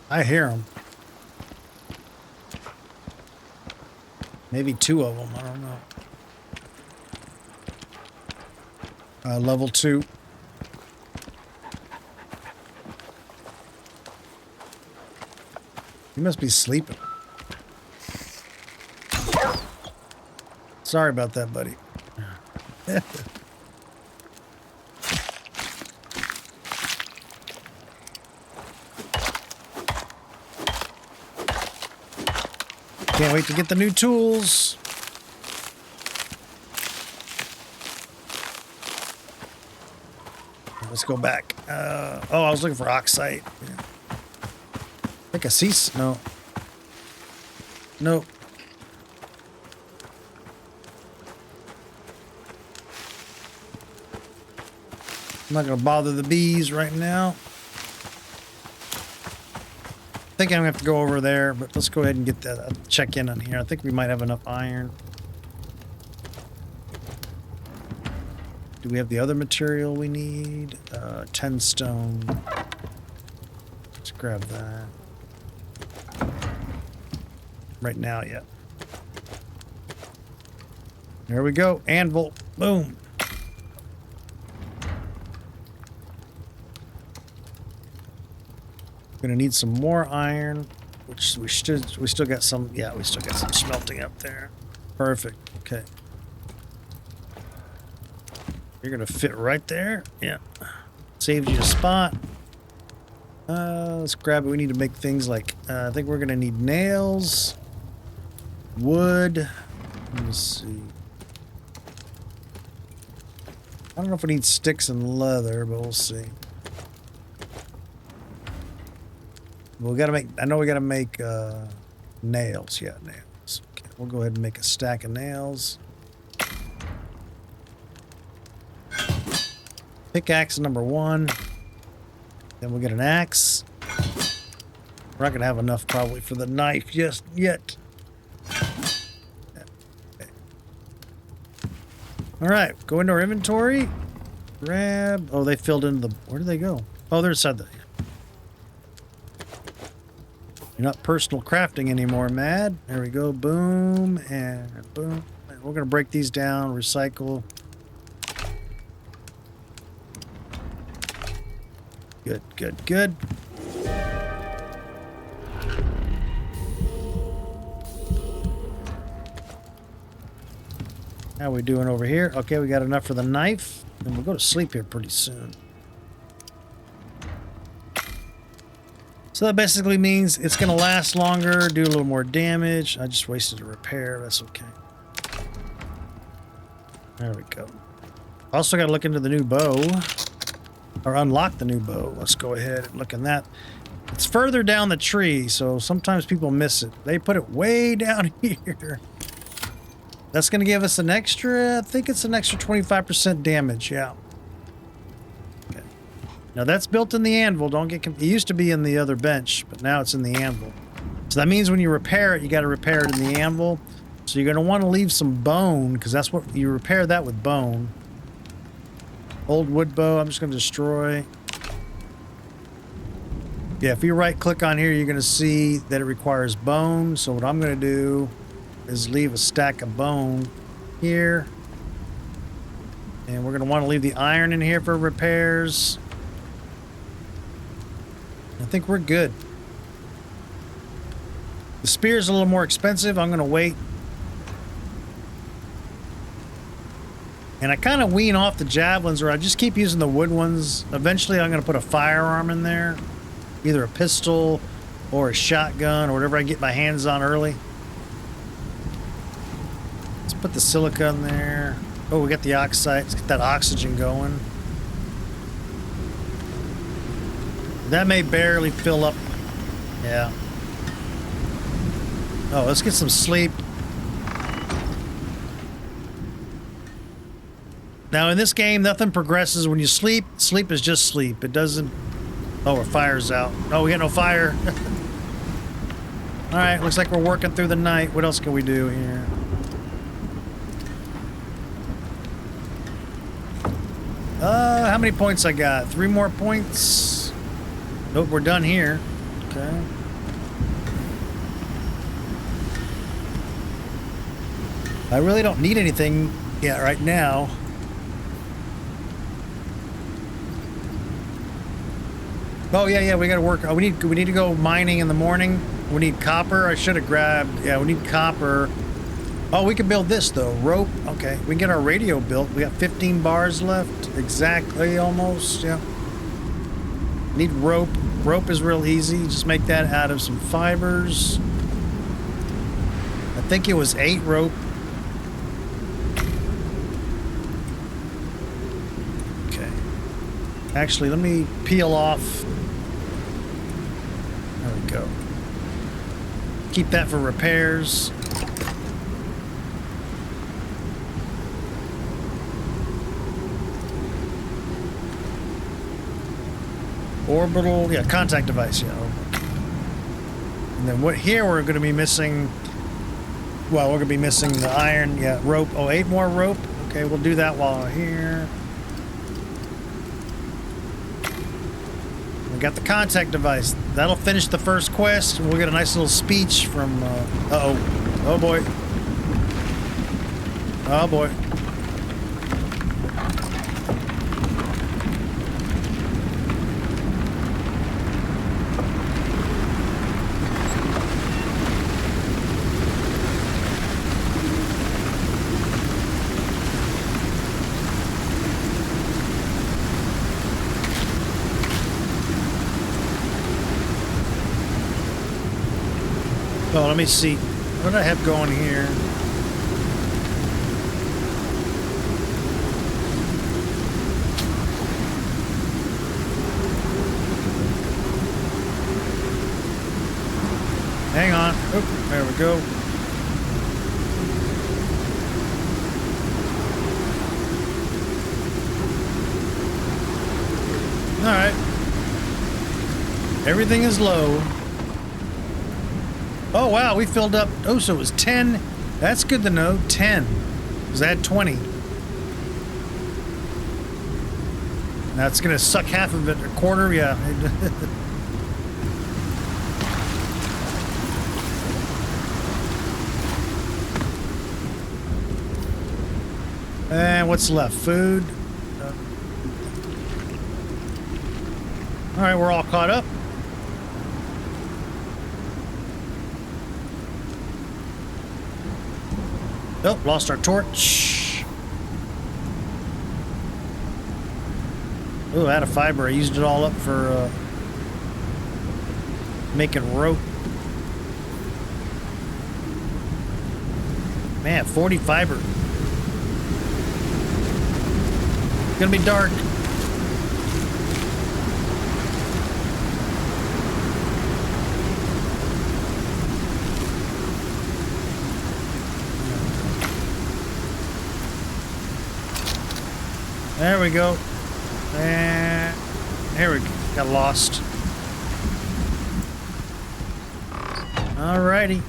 I hear them. Maybe 2 of them. I don't know. Level 2. You must be sleeping. Sorry about that, buddy. Can't wait to get the new tools. Let's go back. Oh, I was looking for oxide. Yeah. I think I see. No. Nope. I'm not going to bother the bees right now. I think I'm going to have to go over there, but let's go ahead and get that. Check in on here. I think we might have enough iron. Do we have the other material we need? 10 stone. Let's grab that. Right now, yeah. There we go. Anvil. Boom. Gonna need some more iron, which we still got some. Yeah, we still got some smelting up there. Perfect. Okay. You're gonna fit right there. Yeah. Saves you a spot. Let's grab it. We need to make things like, I think we're gonna need nails, wood. Let me see. I don't know if we need sticks and leather, but we'll see. We gotta make, I know we gotta make nails. Yeah, nails. Okay, we'll go ahead and make a stack of nails. Pickaxe number 1. Then we'll get an axe. We're not gonna have enough probably for the knife just yet. Okay. All right, go into our inventory. Grab. Oh, they filled into the. Where did they go? Oh, they're inside the. You're not personal crafting anymore, Mad. There we go. Boom and boom. We're going to break these down, recycle. Good, good, good. How are we doing over here? Okay, we got enough for the knife. And we'll go to sleep here pretty soon. So that basically means it's going to last longer, do a little more damage. I just wasted a repair. That's okay. There we go. Also got to look into the new bow. Or unlock the new bow. Let's go ahead and look in that. It's further down the tree, so sometimes people miss it. They put it way down here. That's going to give us an extra, I think it's an extra 25% damage, yeah. Now that's built in the anvil. Don't get confused. It used to be in the other bench, but now it's in the anvil. So that means when you repair it, you got to repair it in the anvil. So you're going to want to leave some bone, because that's what you repair that with bone. Old wood bow. I'm just going to destroy. Yeah, if you right click on here, you're going to see that it requires bone. So what I'm going to do is leave a stack of bone here. And we're going to want to leave the iron in here for repairs. I think we're good. The spear's a little more expensive. I'm going to wait. And I kind of wean off the javelins, or I just keep using the wood ones. Eventually, I'm going to put a firearm in there. Either a pistol or a shotgun or whatever I get my hands on early. Let's put the silica in there. Oh, we got the oxide. Let's get that oxygen going. That may barely fill up. Yeah. Oh, let's get some sleep. Now, in this game, nothing progresses when you sleep. Sleep is just sleep. It doesn't... Oh, our fire's out. Oh, we got no fire. All right, looks like we're working through the night. What else can we do here? How many points I got? 3 more points. Nope, we're done here. Okay. I really don't need anything yet right now. Oh yeah, we gotta work. We need to go mining in the morning. We need copper. I should have grabbed. Yeah, we need copper. Oh, we can build this though. Rope. Okay, we can get our radio built. We got 15 bars left. Exactly, almost. Yeah. Need rope. Rope is real easy. Just make that out of some fibers. I think it was 8 rope. Okay. Actually, let me peel off. There we go. Keep that for repairs. Orbital, yeah, contact device, yeah. And then what here we're going to be missing, well, we're going to be missing the iron, yeah, rope. Oh, 8 more rope. Okay, we'll do that while we're here. We got the contact device. That'll finish the first quest. We'll get a nice little speech from, uh-oh. Oh, boy. Oh, boy. Oh, let me see. What do I have going here? Hang on. Oh, there we go. All right. Everything is low. Oh, wow, we filled up. Oh, so it was 10. That's good to know. 10. Because I had 20. That's going to suck half of it. A quarter, yeah. And what's left? Food. All right, we're all caught up. Oh, lost our torch. Oh, I had a fiber. I used it all up for making rope. Man, 40 fiber. It's gonna be dark. There we go. And here we go. Got lost. Alrighty.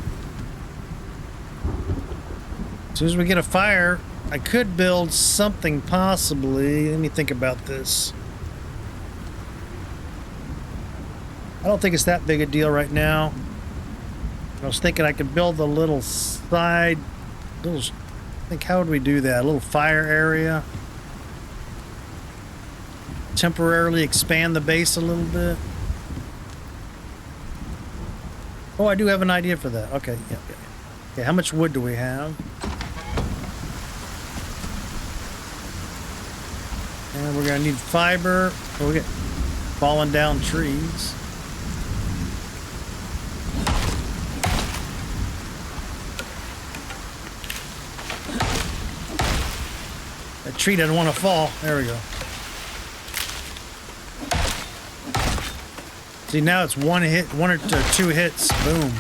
As soon as we get a fire, I could build something possibly. Let me think about this. I don't think it's that big a deal right now. I was thinking I could build a little side. I think, how would we do that? A little fire area. Temporarily expand the base a little bit. Oh, I do have an idea for that. Okay, yeah. Okay, how much wood do we have? And we're gonna need fiber. Oh, we get falling down trees. That tree doesn't want to fall. There we go. See, now it's one hit, one or two hits. Boom.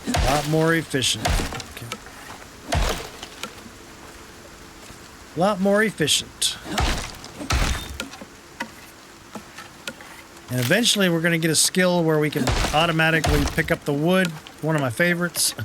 A lot more efficient. Okay. A lot more efficient. And eventually we're going to get a skill where we can automatically pick up the wood. One of my favorites.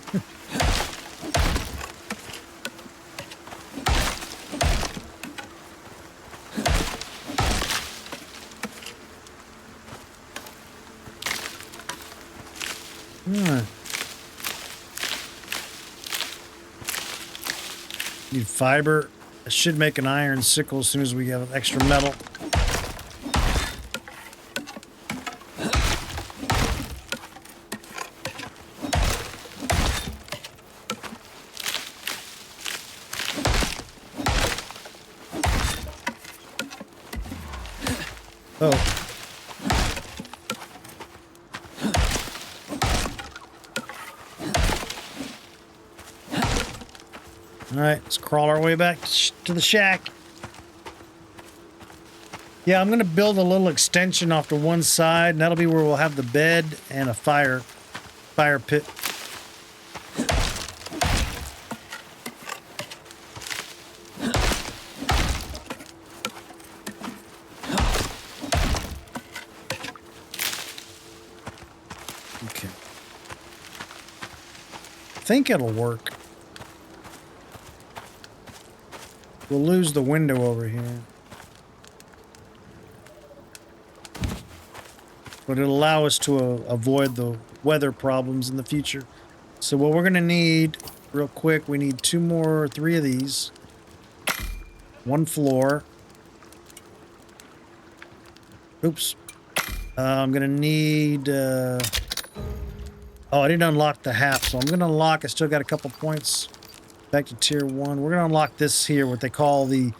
Need fiber. I should make an iron sickle as soon as we have extra metal. Oh. All right, let's crawl our way back to the shack. Yeah, I'm going to build a little extension off to one side, and that'll be where we'll have the bed and a fire pit. Okay. I think it'll work. We'll lose the window over here. But it'll allow us to avoid the weather problems in the future. So what we're going to need, real quick, we need three of these. One floor. Oops. I'm going to need... oh, I didn't unlock the half, so I'm going to unlock... I still got a couple points. Back to tier 1. We're going to unlock this here, what they call the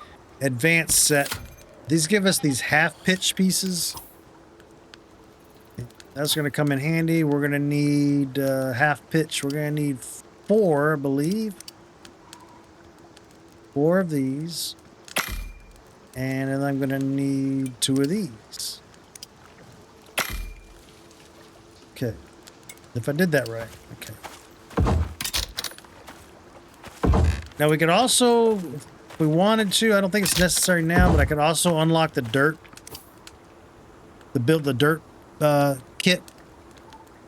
advanced set. These give us these half-pitch pieces. That's going to come in handy. We're going to need half-pitch. We're going to need 4, I believe. 4 of these. And then I'm going to need 2 of these. Okay. If I did that right. Okay. Now we could also, if we wanted to, I don't think it's necessary now, but I could also unlock the dirt. Build the dirt kit,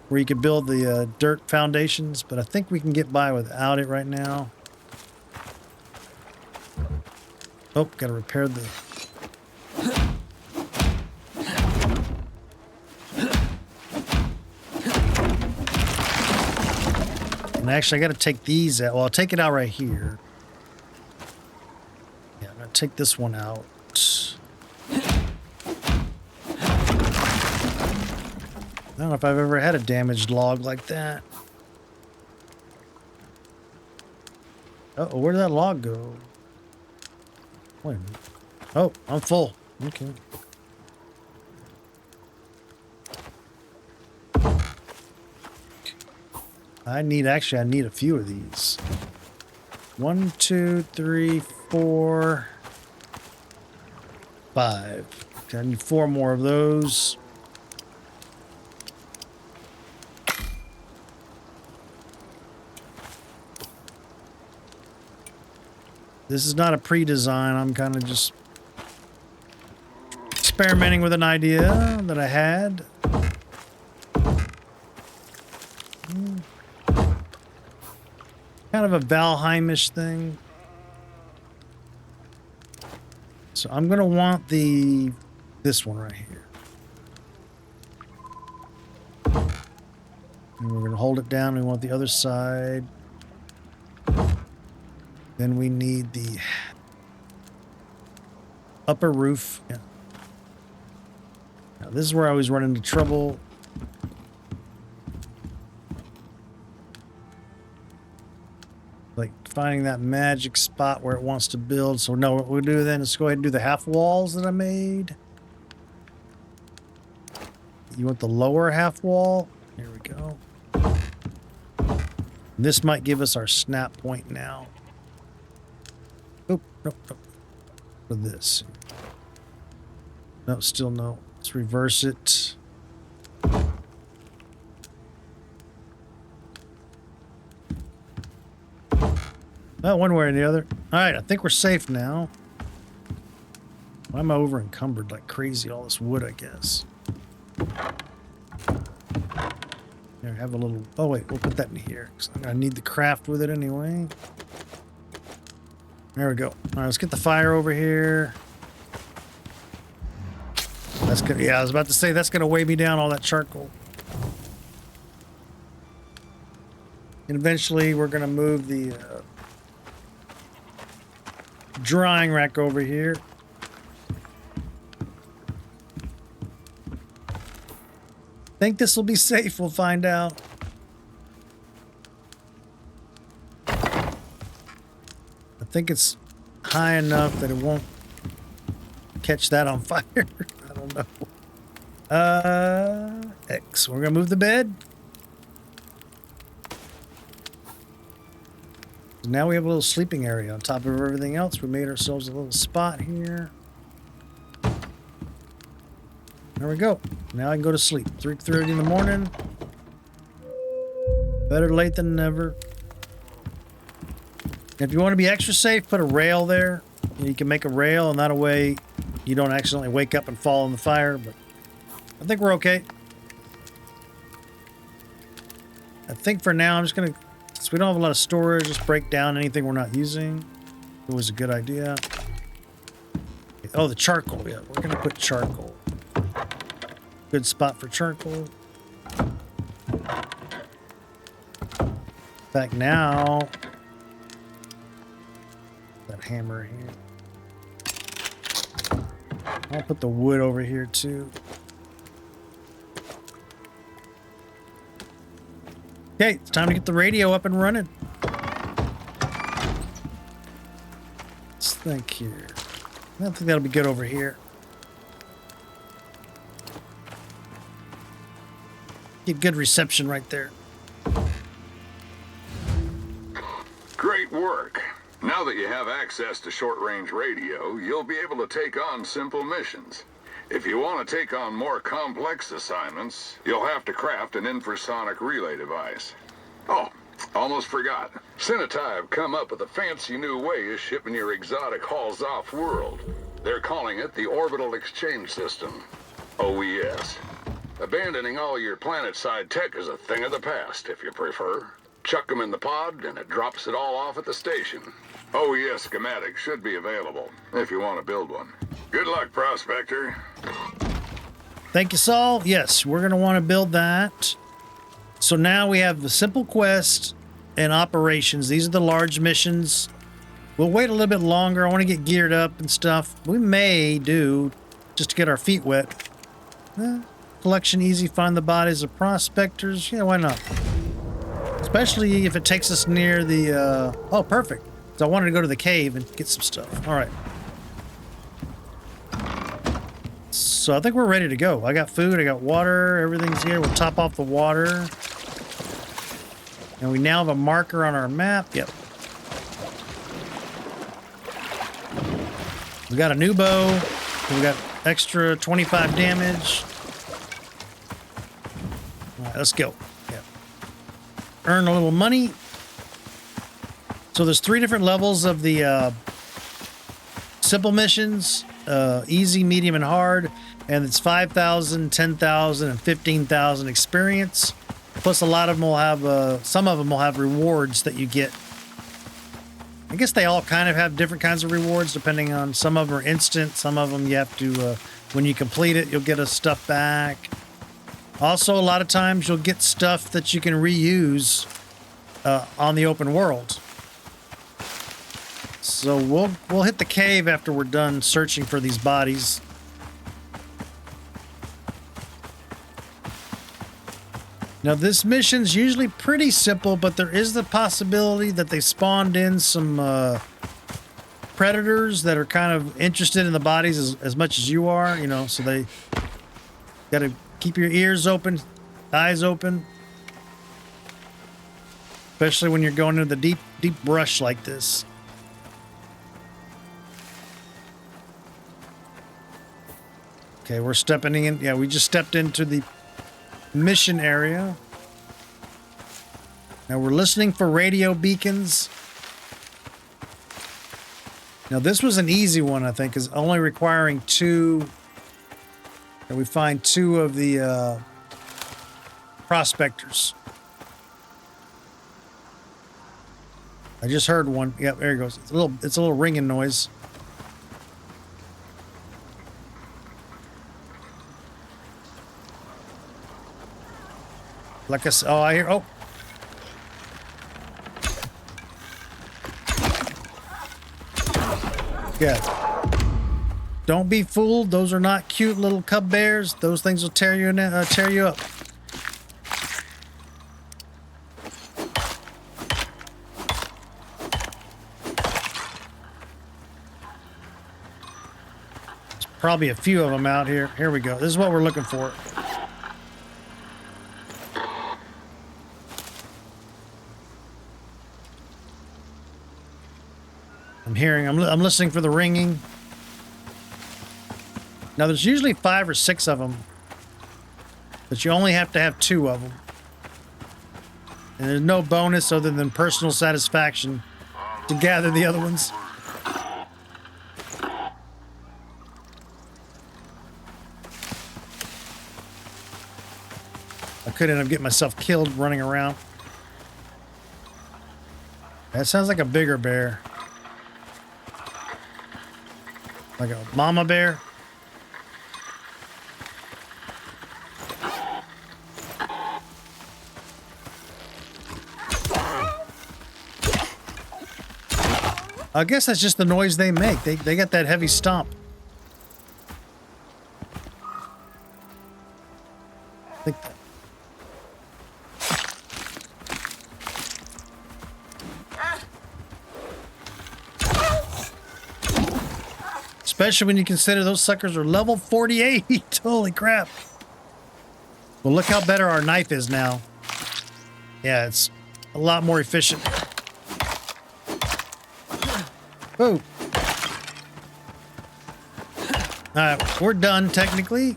where you could build the dirt foundations, but I think we can get by without it right now. Oh, gotta repair the... And actually, I gotta take these out. Well, I'll take it out right here. Yeah, I'm gonna take this one out. I don't know if I've ever had a damaged log like that. Uh-oh, where did that log go? Wait a minute. Oh, I'm full. Okay. I need a few of these. 1, 2, 3, 4, 5. Okay, I need 4 more of those. This is not a pre-design. I'm kind of just experimenting with an idea that I had. Kind of a Valheimish thing. So I'm going to want this one right here. And we're going to hold it down. We want the other side. Then we need the upper roof. Yeah. Now this is where I always run into trouble. Like finding that magic spot where it wants to build. So no, what we'll do then is go ahead and do the half walls that I made. You want the lower half wall? Here we go. This might give us our snap point now. Oop, nope, nope. For this. No, still no. Let's reverse it. Not one way or the other. All right, I think we're safe now. Why am I over encumbered like crazy? All this wood, I guess. Here, have a little. Oh wait, we'll put that in here because I'm gonna need the craft with it anyway. There we go. All right, let's get the fire over here. That's good. Yeah, I was about to say that's gonna weigh me down, all that charcoal. And eventually, we're gonna move the drying rack over here. Think this will be safe? We'll find out. I think it's high enough that it won't catch that on fire. I don't know. X. We're gonna move the bed. Now we have a little sleeping area on top of everything else. We made ourselves a little spot here. There we go. Now I can go to sleep. 3:30 in the morning. Better late than never. If you want to be extra safe, put a rail there. You can make a rail, and that way you don't accidentally wake up and fall in the fire. But I think we're okay. I think for now I'm just going to, since we don't have a lot of storage, just break down anything we're not using. It was a good idea. Oh, the charcoal. Yeah, we're going to put charcoal. Good spot for charcoal. In fact, now that hammer here. I'll put the wood over here too. Okay, it's time to get the radio up and running. Let's think here. I don't think that'll be good over here. Get good reception right there. Great work. Now that you have access to short-range radio, you'll be able to take on simple missions. If you want to take on more complex assignments, you'll have to craft an infrasonic relay device. Oh, almost forgot. Cinetai have come up with a fancy new way of shipping your exotic hauls off-world. They're calling it the Orbital Exchange System, OES. Abandoning all your planet-side tech is a thing of the past, if you prefer. Chuck them in the pod, and it drops it all off at the station. OES schematics should be available, if you want to build one. Good luck, Prospector. Thank you, Saul. Yes, we're going to want to build that. So now we have the simple quest and operations. These are the large missions. We'll wait a little bit longer. I want to get geared up and stuff. We may do, just to get our feet wet. Collection easy, find the bodies of prospectors. Yeah, why not? Especially if it takes us near the, oh, perfect. So I wanted to go to the cave and get some stuff. All right. So I think we're ready to go. I got food, I got water, everything's here. We'll top off the water. And we now have a marker on our map. Yep. We got a new bow. We got extra 25 damage. All right, let's go. Yep. Earn a little money. So there's 3 different levels of the simple missions. Easy, medium, and hard. And it's 5,000, 10,000, and 15,000 experience. Plus a lot of them will have, some of them will have rewards that you get. I guess they all kind of have different kinds of rewards depending on, some of them are instant, some of them you have to, when you complete it, you'll get a stuff back. Also, a lot of times you'll get stuff that you can reuse on the open world. So we'll hit the cave after we're done searching for these bodies. Now, this mission's usually pretty simple, but there is the possibility that they spawned in some predators that are kind of interested in the bodies as much as you are, you know, so they got to keep your ears open, eyes open, especially when you're going into the deep brush like this. Okay, we're stepping in. Yeah, we just stepped into the mission area. Now we're listening for radio beacons. Now this was an easy one, I think, is only requiring 2. And we find 2 of the prospectors. I just heard one. Yep, there he goes. It's a little ringing noise. Like I said, oh, I hear. Oh. Yeah. Don't be fooled. Those are not cute little cub bears. Those things will tear you up. There's probably a few of them out here. Here we go. This is what we're looking for. I'm listening for the ringing. Now, there's usually 5 or 6 of them, but you only have to have 2 of them. And there's no bonus other than personal satisfaction to gather the other ones. I could end up getting myself killed running around. That sounds like a bigger bear. Like a mama bear. I guess that's just the noise they make. They got that heavy stomp. I think that. Especially when you consider those suckers are level 48. Holy crap. Well, look how better our knife is now. Yeah, it's a lot more efficient. Oh. Alright, we're done, technically.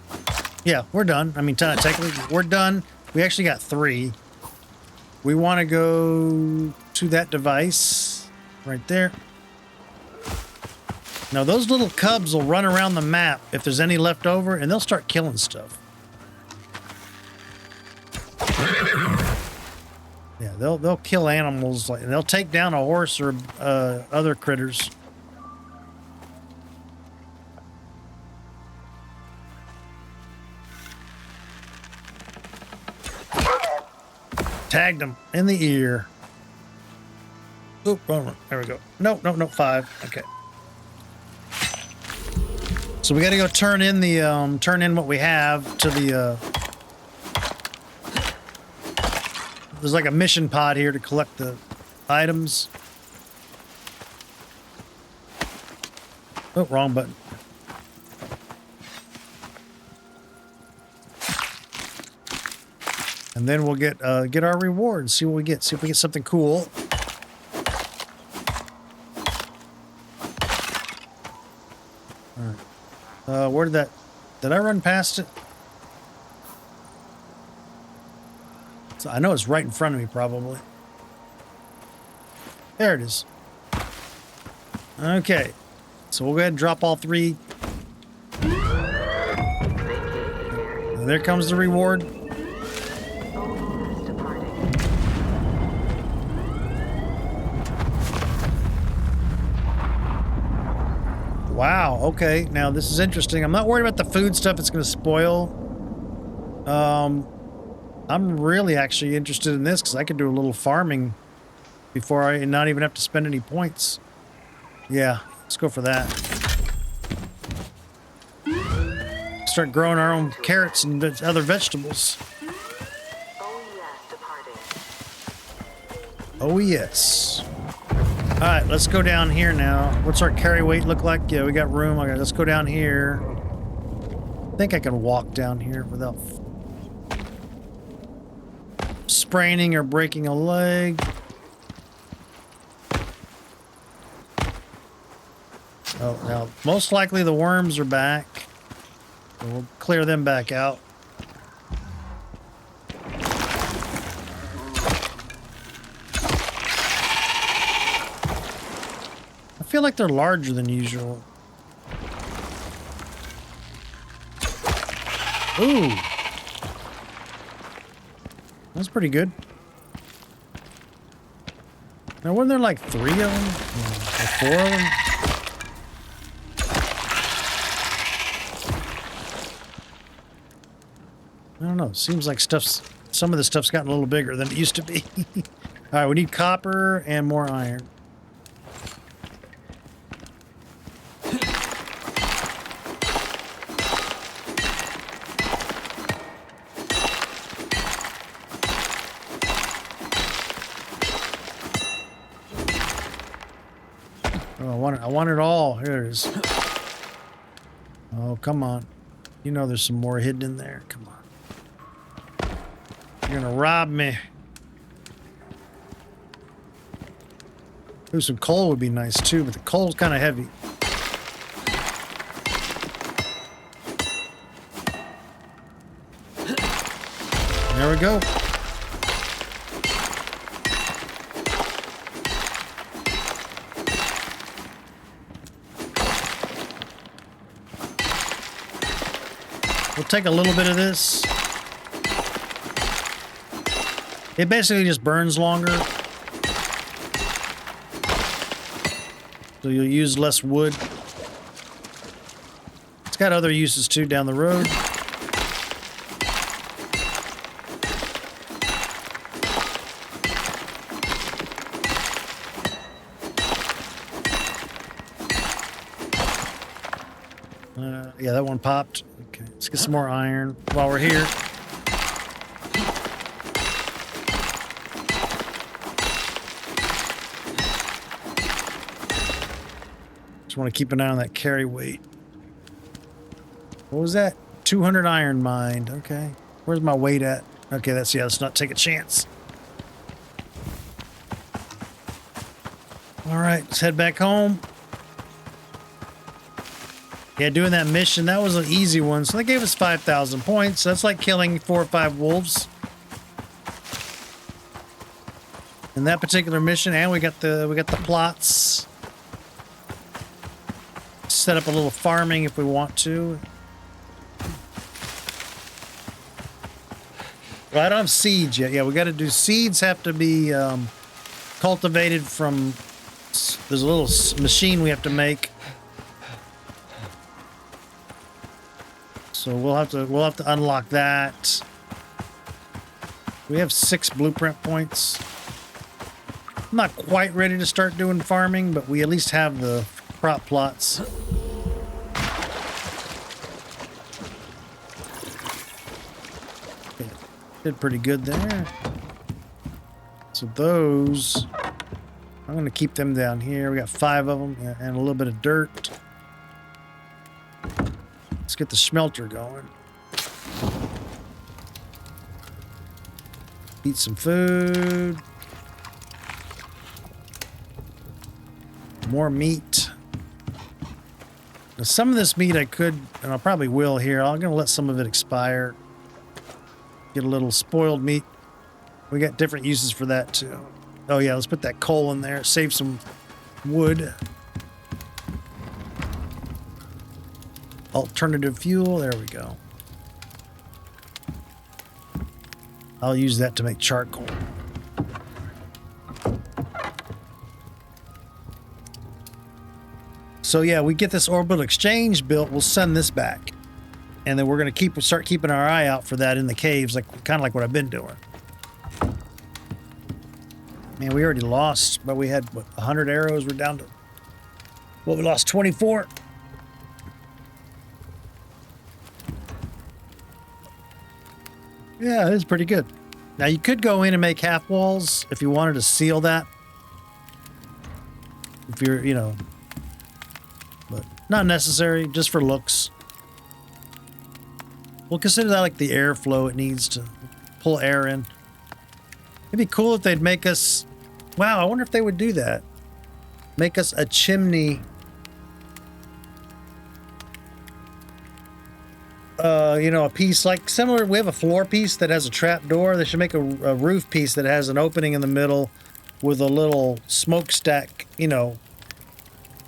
Yeah, we're done. I mean, technically, we're done. We actually got 3. We want to go to that device right there. Now, those little cubs will run around the map if there's any left over, and they'll start killing stuff. Yeah, they'll kill animals, and they'll take down a horse or other critters. Tagged them in the ear. Oop, there we go. No, 5. Okay. So we got to go turn in what we have to the. There's like a mission pod here to collect the items. Oh, wrong button. And then we'll get our reward and see what we get. See if we get something cool. All right. Where did I run past it? So I know it's right in front of me, probably. There it is. Okay. So we'll go ahead and drop all 3. And there comes the reward. Wow, okay. Now, this is interesting. I'm not worried about the food stuff it's going to spoil. I'm really actually interested in this because I could do a little farming before I not even have to spend any points. Yeah, let's go for that. Start growing our own carrots and other vegetables. Oh Oh, yes. All right, let's go down here now. What's our carry weight look like? Yeah, we got room. Okay, let's go down here. I think I can walk down here without spraining or breaking a leg. Oh, now, most likely the worms are back. So we'll clear them back out. I feel like they're larger than usual. Ooh. That's pretty good. Now, weren't there like 3 of them? Or 4 of them? I don't know. Seems like some of the stuff's gotten a little bigger than it used to be. All right, we need copper and more iron. Oh, I want it all. Here it is. Oh, come on. You know there's some more hidden in there. Come on. You're gonna rob me. Ooh, some coal would be nice too, but the coal's kind of heavy. There we go. We'll take a little bit of this. It basically just burns longer. So you'll use less wood. It's got other uses too down the road. Yeah, that one popped. Okay, let's get some more iron while we're here. Just want to keep an eye on that carry weight. What was that? 200 iron mined. Okay. Where's my weight at? Okay, yeah, let's not take a chance. All right, let's head back home. Yeah, doing that mission, that was an easy one. So they gave us 5,000 points. That's like killing 4 or 5 wolves. In that particular mission, and we got the plots. Set up a little farming if we want to. Well, I don't have seeds yet. Yeah, we got to do seeds. Have to be cultivated from. There's a little machine we have to make. So we'll have to unlock that. We have 6 blueprint points. I'm not quite ready to start doing farming, but we at least have the crop plots. Okay, did pretty good there. So those, I'm going to keep them down here. We got 5 of them and a little bit of dirt. Let's get the smelter going. Eat some food. More meat. Now, some of this meat I could, and I probably will here. I'm going to let some of it expire. Get a little spoiled meat. We got different uses for that too. Oh yeah, let's put that coal in there. Save some wood. Alternative fuel, there we go. I'll use that to make charcoal. So yeah, we get this orbital exchange built, we'll send this back. And then we're going to start keeping our eye out for that in the caves, kind of like what I've been doing. Man, we already lost, but we had, what, 100 arrows? We're down to, well, we lost 24. Yeah, it is pretty good. Now you could go in and make half walls if you wanted to seal that. If you're, you know, but not necessary, just for looks. We'll consider that like the airflow it needs to pull air in. It'd be cool if they'd make us, wow, I wonder if they would do that. Make us a chimney. You know, a piece like similar, we have a floor piece that has a trap door. They should make a roof piece that has an opening in the middle with a little smokestack, you know,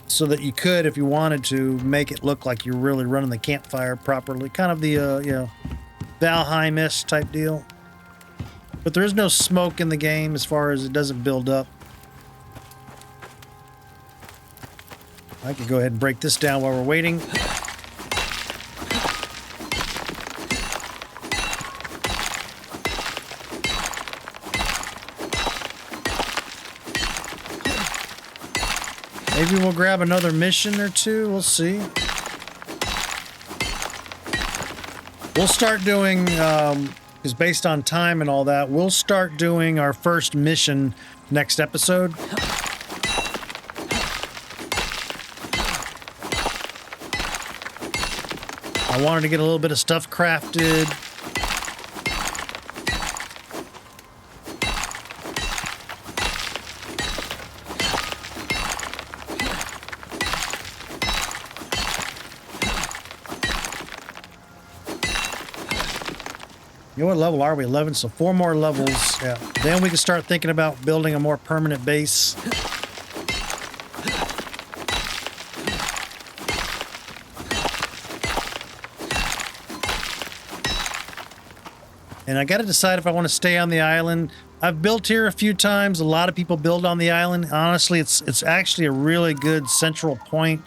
so that you could, if you wanted to, make it look like you're really running the campfire properly. Kind of the, you know, Valheim-esque type deal. But there is no smoke in the game as far as it doesn't build up. I could go ahead and break this down while we're waiting. Maybe we'll grab another mission or two. We'll see. We'll start doing, because based on time and all that, we'll start doing our first mission next episode. I wanted to get a little bit of stuff crafted. You know what level are we? 11, so 4 more levels. Yeah. Then we can start thinking about building a more permanent base. And I got to decide if I want to stay on the island. I've built here a few times. A lot of people build on the island. Honestly, it's actually a really good central point.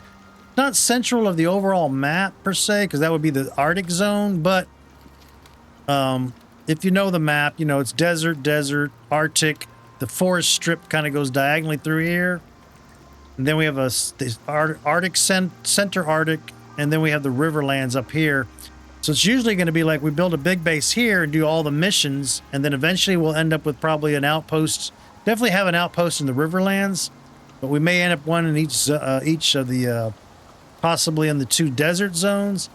Not central of the overall map per se, because that would be the Arctic zone, but if you know the map, you know it's desert, Arctic. The forest strip kind of goes diagonally through here. And then we have the Arctic center Arctic, and then we have the Riverlands up here. So it's usually going to be like we build a big base here and do all the missions, and then eventually we'll end up with probably an outpost. Definitely have an outpost in the Riverlands, but we may end up one in each of the possibly in the 2 desert zones.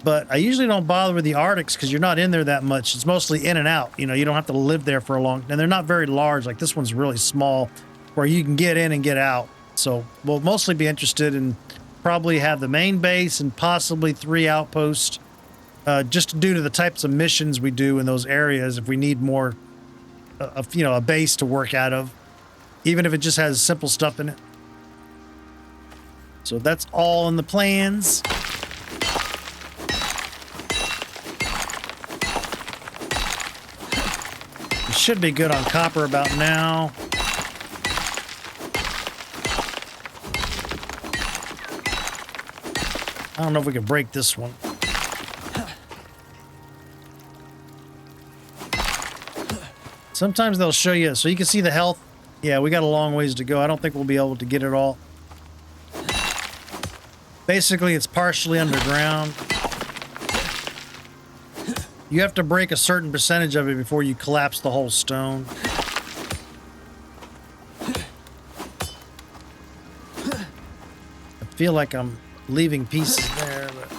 But I usually don't bother with the Arctics because you're not in there that much. It's mostly in and out. You know, you don't have to live there for a long... And they're not very large. Like this one's really small where you can get in and get out. So we'll mostly be interested in probably have the main base and possibly 3 outposts just due to the types of missions we do in those areas if we need more, you know, a base to work out of. Even if it just has simple stuff in it. So that's all in the plans. Should be good on copper about now. I don't know if we can break this one. Sometimes they'll show you, so you can see the health. Yeah, we got a long ways to go. I don't think we'll be able to get it all. Basically, it's partially underground. You have to break a certain percentage of it before you collapse the whole stone. I feel like I'm leaving pieces there, but...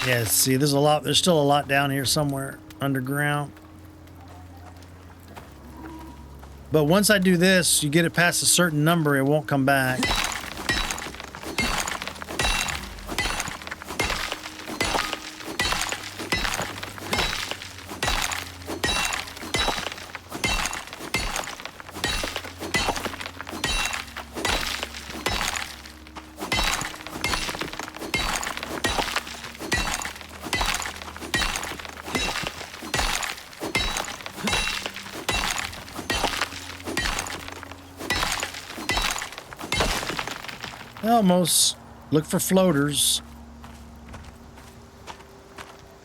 Yeah, see, there's still a lot down here somewhere underground. But once I do this, you get it past a certain number, it won't come back. Almost. Look for floaters.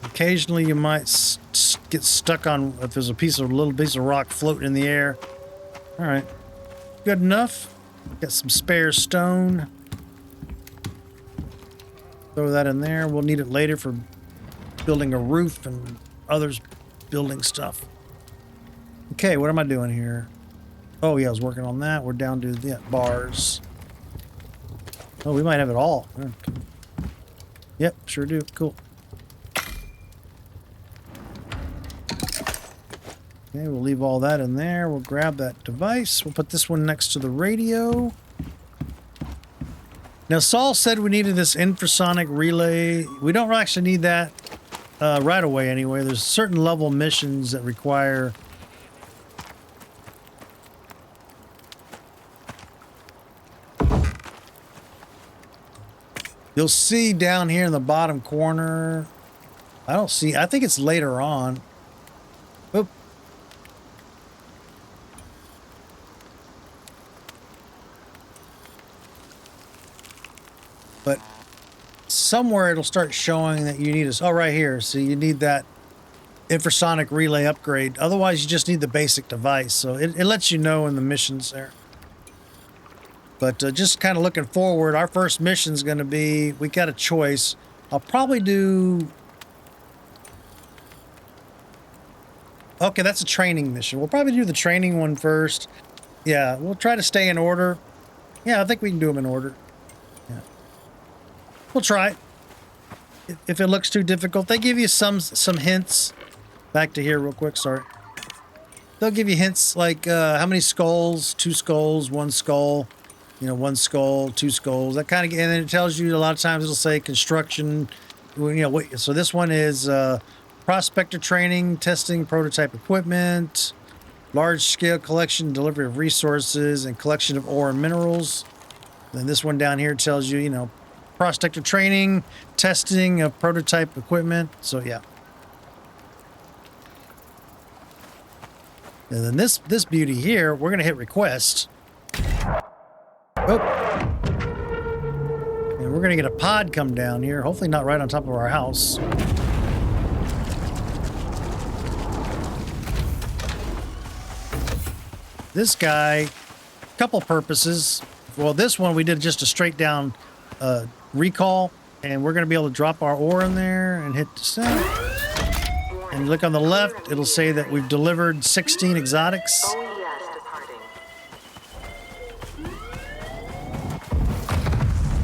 Occasionally you might get stuck on if there's a little piece of rock floating in the air. All right. good enough. Got some spare stone. Throw that in there. We'll need it later for building a roof and others building stuff. Okay, what am I doing here? Oh yeah, I was working on that. We're down to the bars. Oh, we might have it all. Yep, sure do. Cool. Okay, we'll leave all that in there. We'll grab that device. We'll put this one next to the radio. Now, Saul said we needed this infrasonic relay. We don't actually need that right away anyway. There's certain level missions that require... You'll see down here in the bottom corner... I don't see... I think it's later on. Oop. But somewhere it'll start showing that you need oh, right here. So you need that infrasonic relay upgrade. Otherwise, you just need the basic device. So it lets you know in the missions there. But just kind of looking forward, our first mission is going to be, we got a choice. I'll probably do... Okay, that's a training mission. We'll probably do the training one first. Yeah, we'll try to stay in order. Yeah, I think we can do them in order. Yeah. We'll try it. If it looks too difficult, they give you some hints. Back to here real quick, sorry. They'll give you hints like how many skulls, 2 skulls, 1 skull, you know, 1 skull, 2 skulls, that kind of, and then it tells you a lot of times it'll say construction, you know, so this one is prospector training, testing prototype equipment, large scale collection, delivery of resources, and collection of ore and minerals. Then this one down here tells you, you know, prospector training, testing of prototype equipment. So yeah. And then this beauty here, we're gonna hit request. Oh. And we're gonna get a pod come down here. Hopefully not right on top of our house. This guy, couple purposes. Well, this one we did just a straight down recall, and we're gonna be able to drop our ore in there and hit descent. And look on the left, it'll say that we've delivered 16 exotics.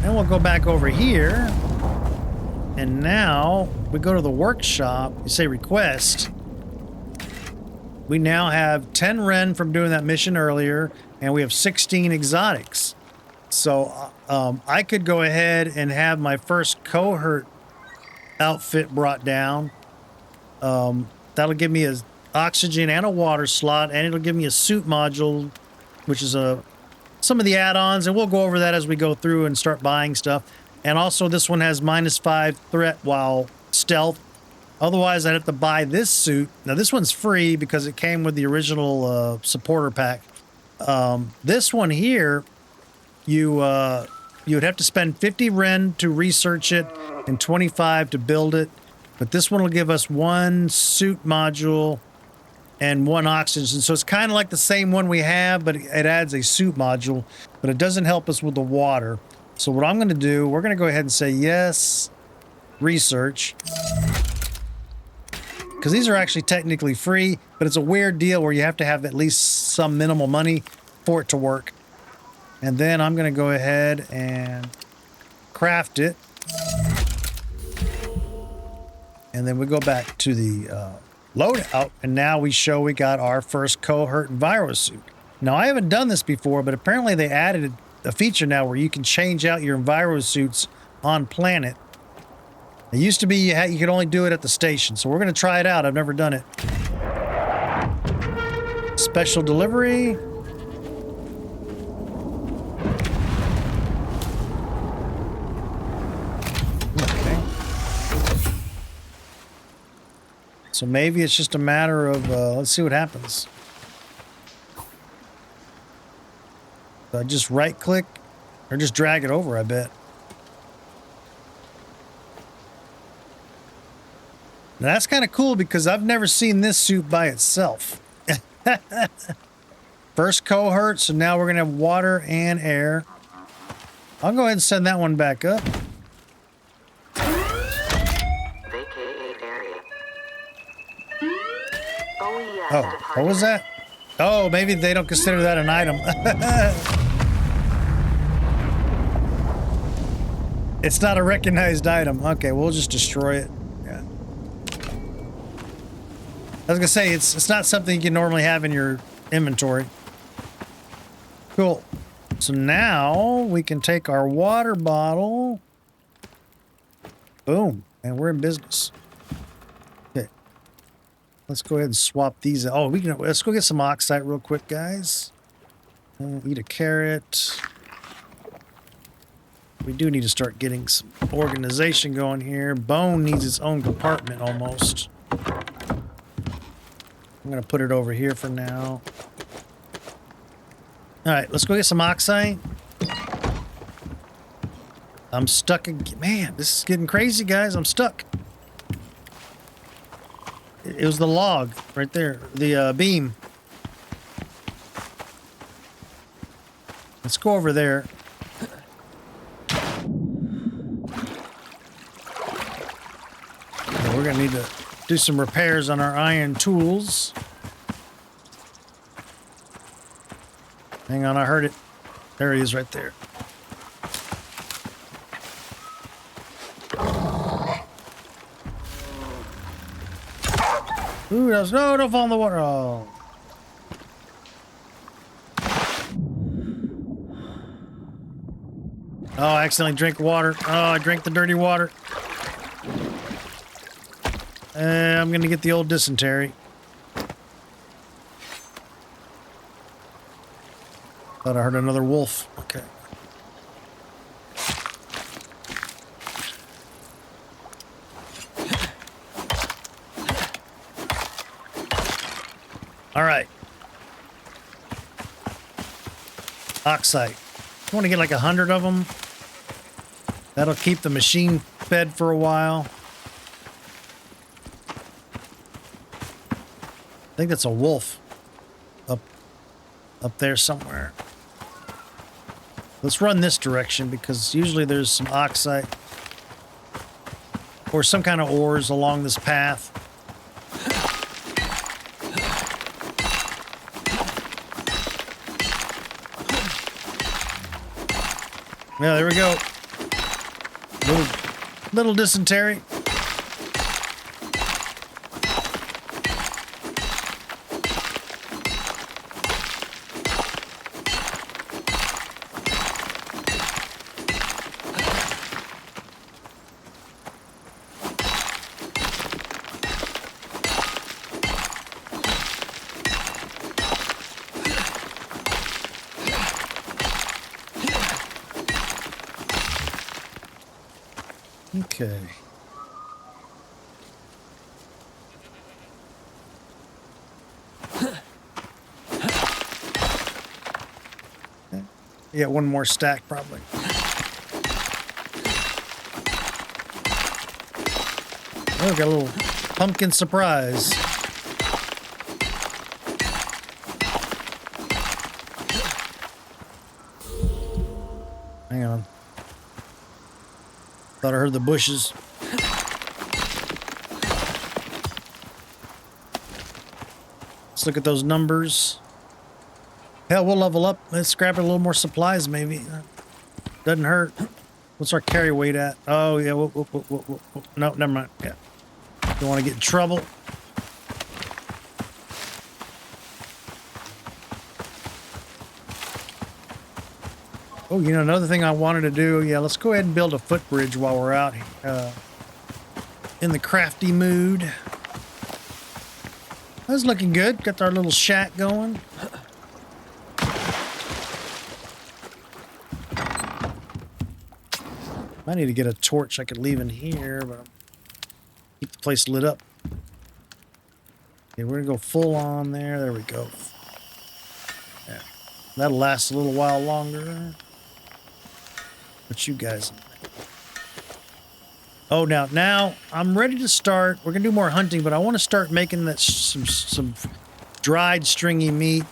Then we'll go back over here. And now we go to the workshop, you say request. We now have 10 Ren from doing that mission earlier, and we have 16 exotics. So I could go ahead and have my first cohort outfit brought down. That'll give me a oxygen and a water slot, and it'll give me a suit module, which is some of the add-ons, and we'll go over that as we go through and start buying stuff. And also this one has -5 threat while stealth. Otherwise, I'd have to buy this suit. Now this one's free because it came with the original supporter pack. This one here, you would have to spend 50 Ren to research it and 25 to build it. But this one will give us 1 suit module and 1 oxygen. So it's kind of like the same one we have, but it adds a suit module, but it doesn't help us with the water. So what I'm going to do, we're going to go ahead and say yes, research. Because these are actually technically free, but it's a weird deal where you have to have at least some minimal money for it to work. And then I'm going to go ahead and craft it. And then we go back to the loadout, and now we show we got our first cohort Enviro suit. Now, I haven't done this before, but apparently they added a feature now where you can change out your Enviro suits on planet. It used to be you could only do it at the station, so we're going to try it out. I've never done it. Special delivery. So maybe it's just a matter of, let's see what happens. So I just right click or just drag it over, I bet. Now that's kind of cool because I've never seen this suit by itself. First cohort, so now we're going to have water and air. I'll go ahead and send that one back up. Oh, what was that? Oh, maybe they don't consider that an item. It's not a recognized item. Okay, we'll just destroy it. Yeah. I was gonna say, it's not something you can normally have in your inventory. Cool. So now we can take our water bottle. Boom. And we're in business. Okay. Let's go ahead and swap these. Oh, let's go get some oxide real quick, guys. Eat a carrot. We do need to start getting some organization going here. Bone needs its own compartment almost. I'm going to put it over here for now. All right, let's go get some oxide. I'm stuck again. Man, this is getting crazy, guys. I'm stuck. It was the log right there, the beam. Let's go over there. We're going to need to do some repairs on our iron tools. Hang on, I heard it. There he is right there. Ooh, no, don't fall in the water. Oh. Oh, I accidentally drank water. Oh, I drank the dirty water. I'm going to get the old dysentery. Thought I heard another wolf. Okay. All right. Oxide. I want to get like 100 of them. That'll keep the machine fed for a while. I think that's a wolf up there somewhere. Let's run this direction because usually there's some oxide or some kind of ores along this path. Yeah, there we go. Little dysentery. Okay. Yeah, one more stack probably. Oh, got a little pumpkin surprise. Hang on. Thought I heard the bushes. Let's look at those numbers. Hell, we'll level up. Let's grab a little more supplies, maybe. Doesn't hurt. What's our carry weight at? Oh, yeah. Whoop. No, never mind. Yeah. Don't want to get in trouble. Oh, you know, another thing I wanted to do, yeah, let's go ahead and build a footbridge while we're out in the crafty mood. That's looking good. Got our little shack going. I need to get a torch I could leave in here, but keep the place lit up. Okay, we're gonna go full on there. There we go. Yeah, that'll last a little while longer. What you guys? Oh, now I'm ready to start. We're gonna do more hunting, but I want to start making that some dried stringy meat.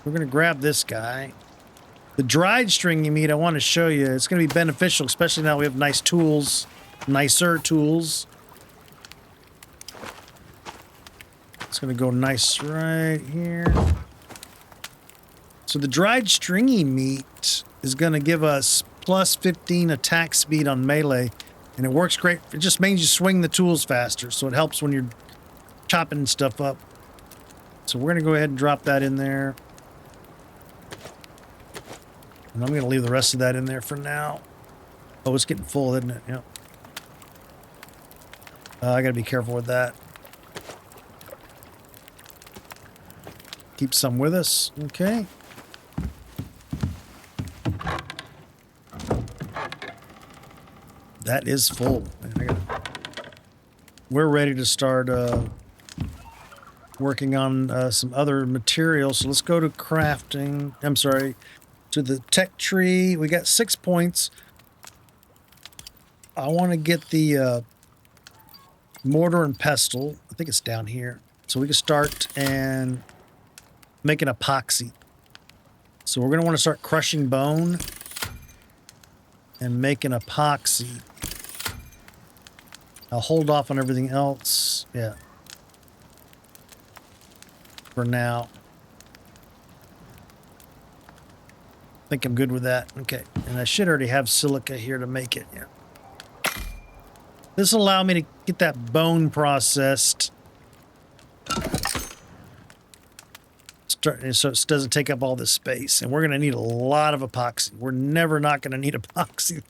We're going to grab this guy. The dried stringy meat I want to show you. It's going to be beneficial, especially now we have nice tools. Nicer tools. It's going to go nice right here. So the dried stringy meat is going to give us plus 15 attack speed on melee. And it works great. It just means you swing the tools faster. So it helps when you're chopping stuff up. So we're going to go ahead and drop that in there. And I'm going to leave the rest of that in there for now. Oh, it's getting full, isn't it? Yep. I got to be careful with that. Keep some with us. Okay. That is full. We're ready to start working on some other materials. So let's go to crafting. I'm sorry. To the tech tree. We got 6 points. I want to get the mortar and pestle. I think it's down here. So we can start and make an epoxy. So we're going to want to start crushing bone and make an epoxy. I'll hold off on everything else. Yeah. For now. I think I'm good with that. Okay. And I should already have silica here to make it. Yeah. This will allow me to get that bone processed. So it doesn't take up all this space. And we're going to need a lot of epoxy. We're never not going to need epoxy.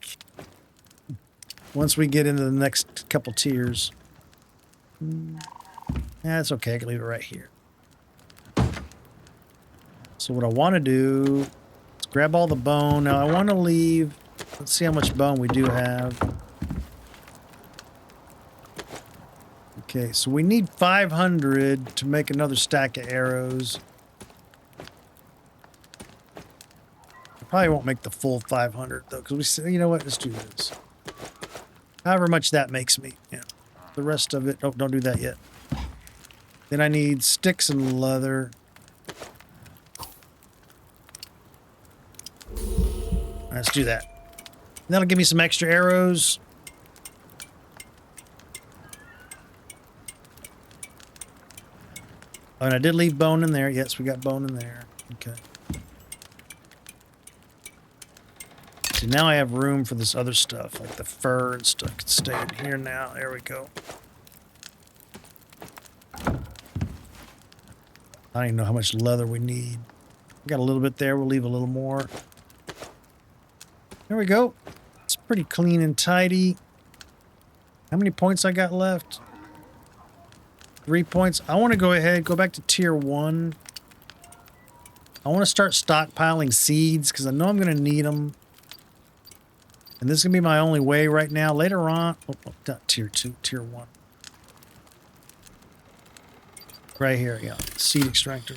Once we get into the next couple tiers. That's okay. I can leave it right here. So what I want to do... grab all the bone. Now I want to leave... Let's see how much bone we do have. Okay, so we need 500 to make another stack of arrows. I probably won't make the full 500 though, because we say, you know what? Let's do this. However much that makes me. Yeah. The rest of it... Oh, don't do that yet. Then I need sticks and leather. Let's do that. That'll give me some extra arrows. Oh, and I did leave bone in there. Yes, we got bone in there. Okay. See, now I have room for this other stuff, like the fur and stuff. Can stay in here now. There we go. I don't even know how much leather we need. We got a little bit there. We'll leave a little more. There we go. It's pretty clean and tidy. How many points I got left? 3 points. I want to go ahead, go back to tier 1. I want to start stockpiling seeds because I know I'm going to need them. And this is going to be my only way right now. Later on, not tier 2, tier 1. Right here, yeah. Seed extractor.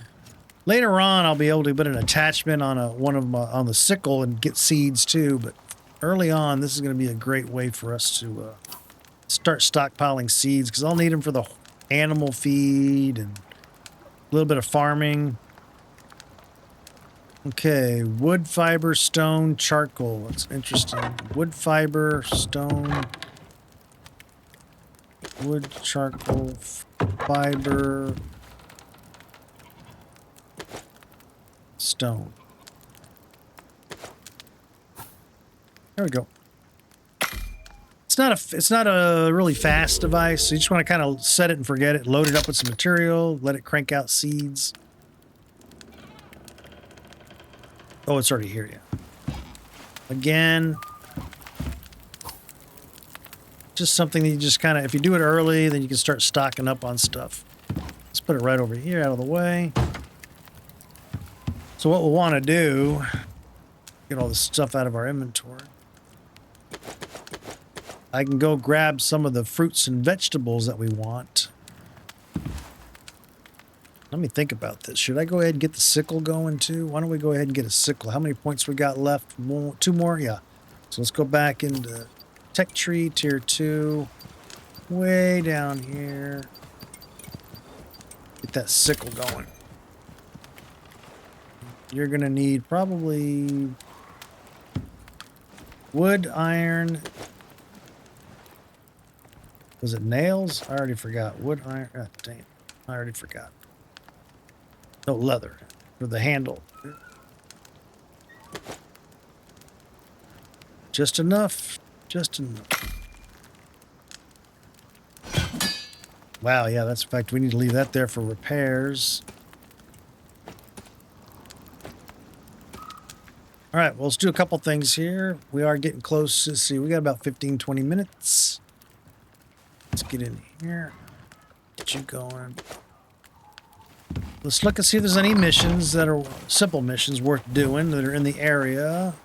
Later on, I'll be able to put an attachment on on the sickle and get seeds too. But early on, this is going to be a great way for us to start stockpiling seeds because I'll need them for the animal feed and a little bit of farming. Okay, wood, fiber, stone, charcoal. That's interesting. Wood, fiber, stone, wood, charcoal, fiber, stone. There we go. It's not a really fast device. So you just want to kind of set it and forget it. Load it up with some material. Let it crank out seeds. Oh, it's already here, yeah. Again. Just something that you just kind of, if you do it early, then you can start stocking up on stuff. Let's put it right over here out of the way. So what we'll want to do, get all this stuff out of our inventory. I can go grab some of the fruits and vegetables that we want. Let me think about this. Should I go ahead and get the sickle going too? Why don't we go ahead and get a sickle? How many points we got left? 2 more? Yeah. So let's go back into tech tree, tier 2. Way down here. Get that sickle going. you're going to need probably wood, iron. Was it nails? I already forgot. Wood, iron. God damn. I already forgot. No, leather for the handle. Just enough. Just enough. Wow, yeah, that's a fact. We need to leave that there for repairs. All right, well, let's do a couple things here. We are getting close. Let's see, we got about 15, 20 minutes. Let's get in here. Get you going. Let's look and see if there's any missions that are simple missions worth doing that are in the area.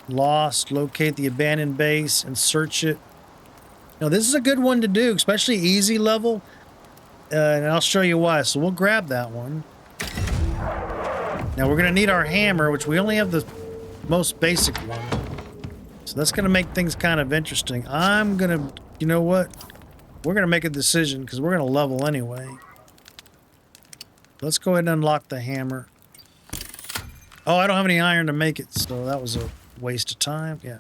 Lost, locate the abandoned base and search it. Now, this is a good one to do, especially easy level. And I'll show you why. So we'll grab that one. Now we're going to need our hammer, which we only have the most basic one. So that's going to make things kind of interesting. I'm going to, you know what? We're going to make a decision because we're going to level anyway. Let's go ahead and unlock the hammer. Oh, I don't have any iron to make it, so that was a waste of time. Yeah.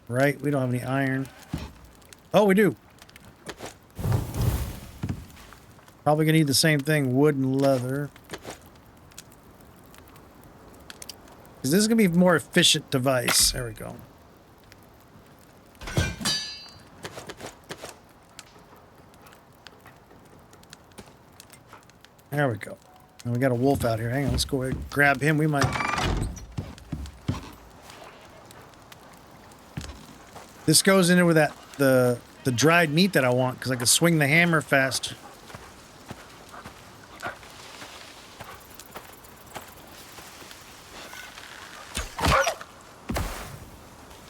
Right? We don't have any iron. Oh, we do. Probably gonna need the same thing, wood and leather. Because this is gonna be a more efficient device. There we go. There we go. And we got a wolf out here. Hang on, let's go ahead and grab him. We might. This goes into with that the dried meat that I want because I can swing the hammer faster.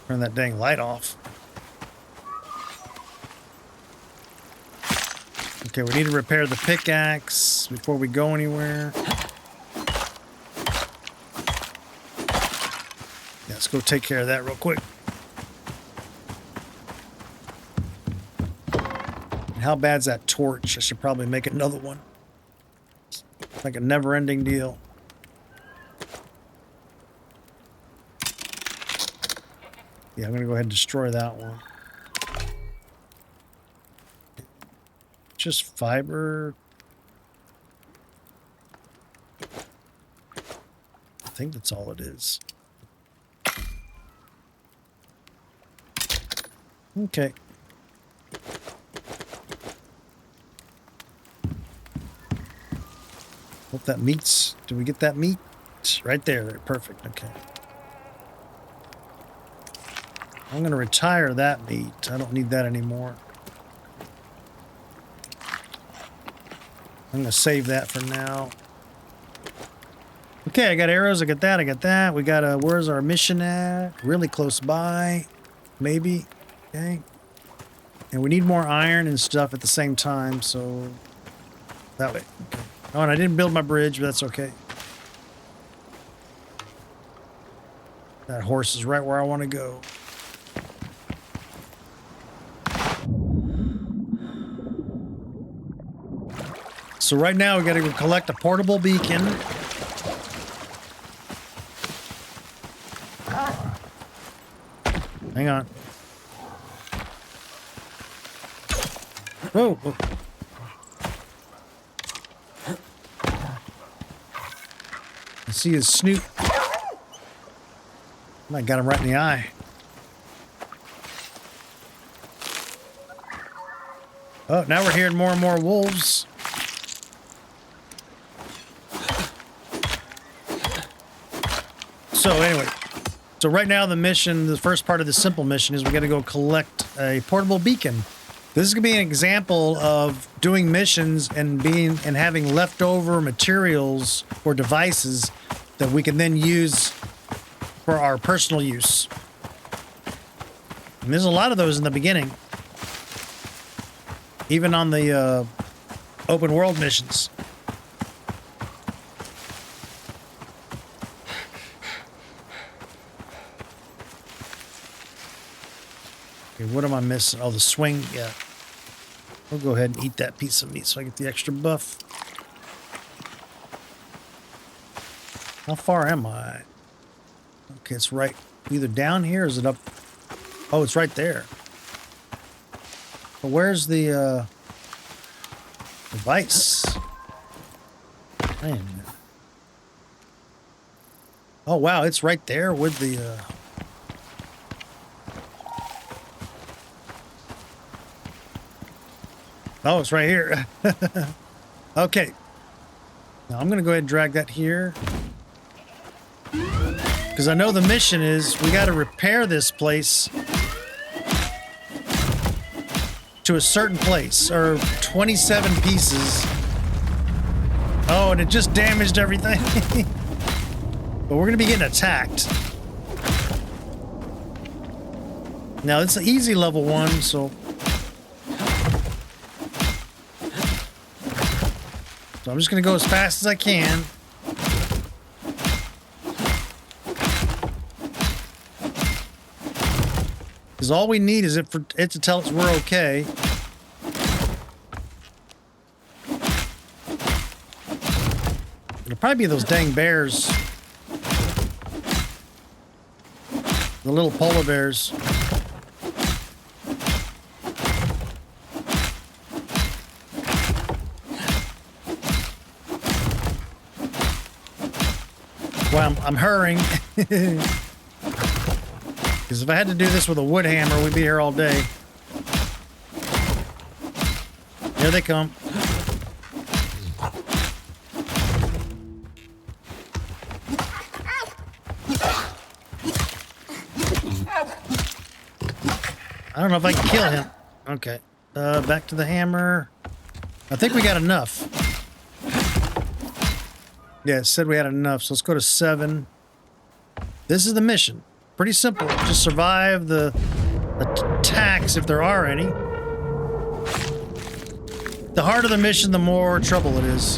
Turn that dang light off. Okay, we need to repair the pickaxe before we go anywhere. Yeah, let's go take care of that real quick. And how bad's that torch? I should probably make another one. It's like a never-ending deal. Yeah, I'm going to go ahead and destroy that one. Just fiber. I think that's all it is. Okay. Hope that meat's... Do we get that meat? Right there. Perfect. Okay. I'm going to retire that meat. I don't need that anymore. I'm going to save that for now. Okay, I got arrows. I got that. I got that. We got where's our mission at? Really close by. Maybe. Okay. And we need more iron and stuff at the same time, so that way. Okay. Oh, and I didn't build my bridge, but that's okay. That horse is right where I want to go. So right now we got to go collect a portable beacon. Hang on. Whoa. Whoa. I see his snoot. I got him right in the eye. Oh, now we're hearing more and more wolves. So anyway, so right now the mission, the first part of the simple mission is we got to go collect a portable beacon. This is going to be an example of doing missions and having leftover materials or devices that we can then use for our personal use. And there's a lot of those in the beginning, even on the open world missions. Okay, what am I missing? Oh, the swing. Yeah. We'll go ahead and eat that piece of meat so I get the extra buff. How far am I? Okay, it's right either down here or is it up? Oh, it's right there. But where's the device? Wait a minute. Oh, wow, it's right there with the... Oh, it's right here. Okay. Now I'm going to go ahead and drag that here. Because I know the mission is we got to repair this place to a certain place, or 27 pieces. Oh, and it just damaged everything. But we're going to be getting attacked. Now, it's an easy level 1, so... So I'm just going to go as fast as I can. Because all we need is for it to tell us we're okay. It'll probably be those dang bears. The little polar bears. Well, I'm hurrying. Because if I had to do this with a wood hammer, we'd be here all day. Here they come. I don't know if I can kill him. Okay. Back to the hammer. I think we got enough. Yeah, it said we had enough, so let's go to 7. This is the mission. Pretty simple. Just survive the attacks, if there are any. The harder the mission, the more trouble it is.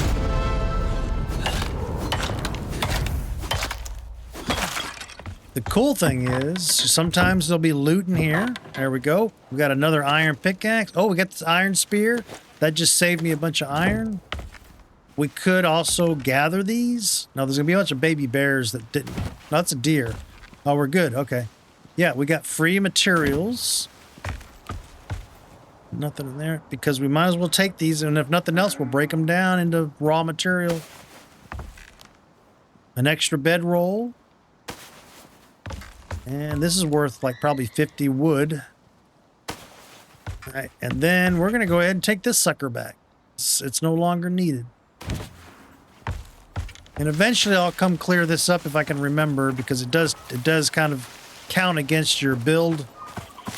The cool thing is, sometimes there'll be loot in here. There we go. We got another iron pickaxe. Oh, we got this iron spear. That just saved me a bunch of iron. We could also gather these. No, there's going to be a bunch of baby bears that didn't. No, that's a deer. Oh, we're good. Okay. Yeah, we got free materials. Nothing in there. Because we might as well take these, and if nothing else, we'll break them down into raw material. An extra bedroll. And this is worth like probably 50 wood. All right, and then we're going to go ahead and take this sucker back. It's no longer needed. And eventually I'll come clear this up if I can remember, because it does kind of count against your build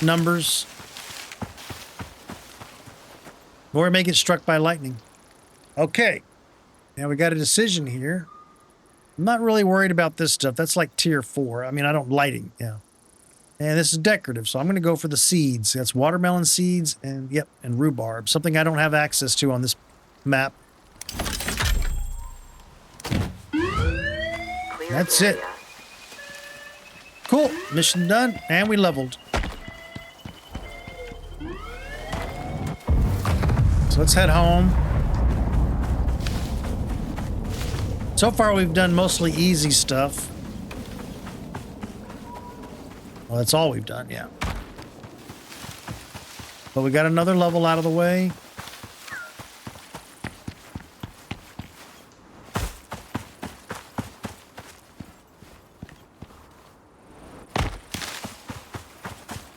numbers. Or it may get struck by lightning. Okay. Now we got a decision here. I'm not really worried about this stuff. That's like tier 4. I mean, I don't lighting. Yeah. And this is decorative, so I'm going to go for the seeds. That's watermelon seeds and, yep, and rhubarb. Something I don't have access to on this map. That's it. Cool. Mission done. And we leveled. So let's head home. So far we've done mostly easy stuff. Well, that's all we've done, yeah. But we got another level out of the way.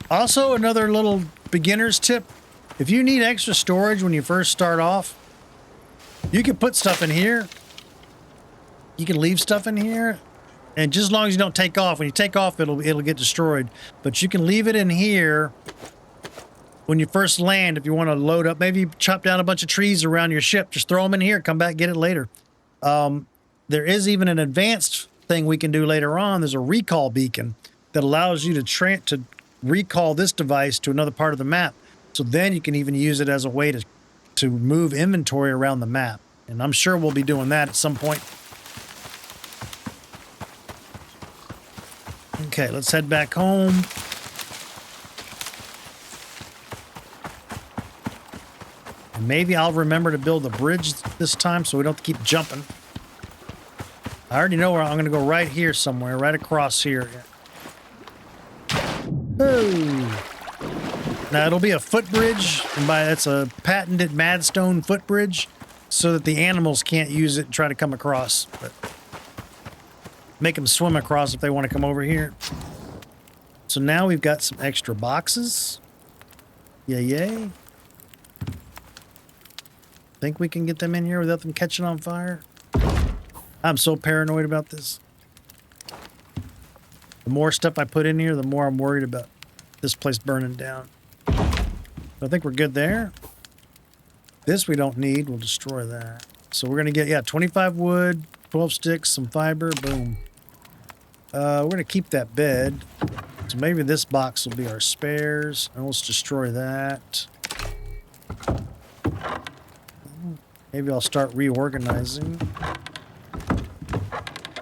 Also, another little beginner's tip. If you need extra storage when you first start off, you can put stuff in here. You can leave stuff in here. And just as long as you don't take off. When you take off, it'll get destroyed. But you can leave it in here when you first land if you want to load up. Maybe you chop down a bunch of trees around your ship. Just throw them in here. Come back, get it later. There is even an advanced thing we can do later on. There's a recall beacon that allows you to recall this device to another part of the map. So then you can even use it as a way to move inventory around the map. And I'm sure we'll be doing that at some point. Okay, let's head back home. Maybe I'll remember to build a bridge this time so we don't have to keep jumping. I already know where I'm going to go, right here somewhere, right across here. Ooh. Now it'll be a footbridge, and that's a patented Maddstone footbridge, so that the animals can't use it and try to come across. But make them swim across if they want to come over here. So now we've got some extra boxes. Yay, yay. Think we can get them in here without them catching on fire? I'm so paranoid about this. The more stuff I put in here, the more I'm worried about this place burning down. I think we're good there. This we don't need. We'll destroy that. So we're going to get, yeah, 25 wood, 12 sticks, some fiber, boom. We're going to keep that bed. So maybe this box will be our spares. And let's destroy that. Maybe I'll start reorganizing.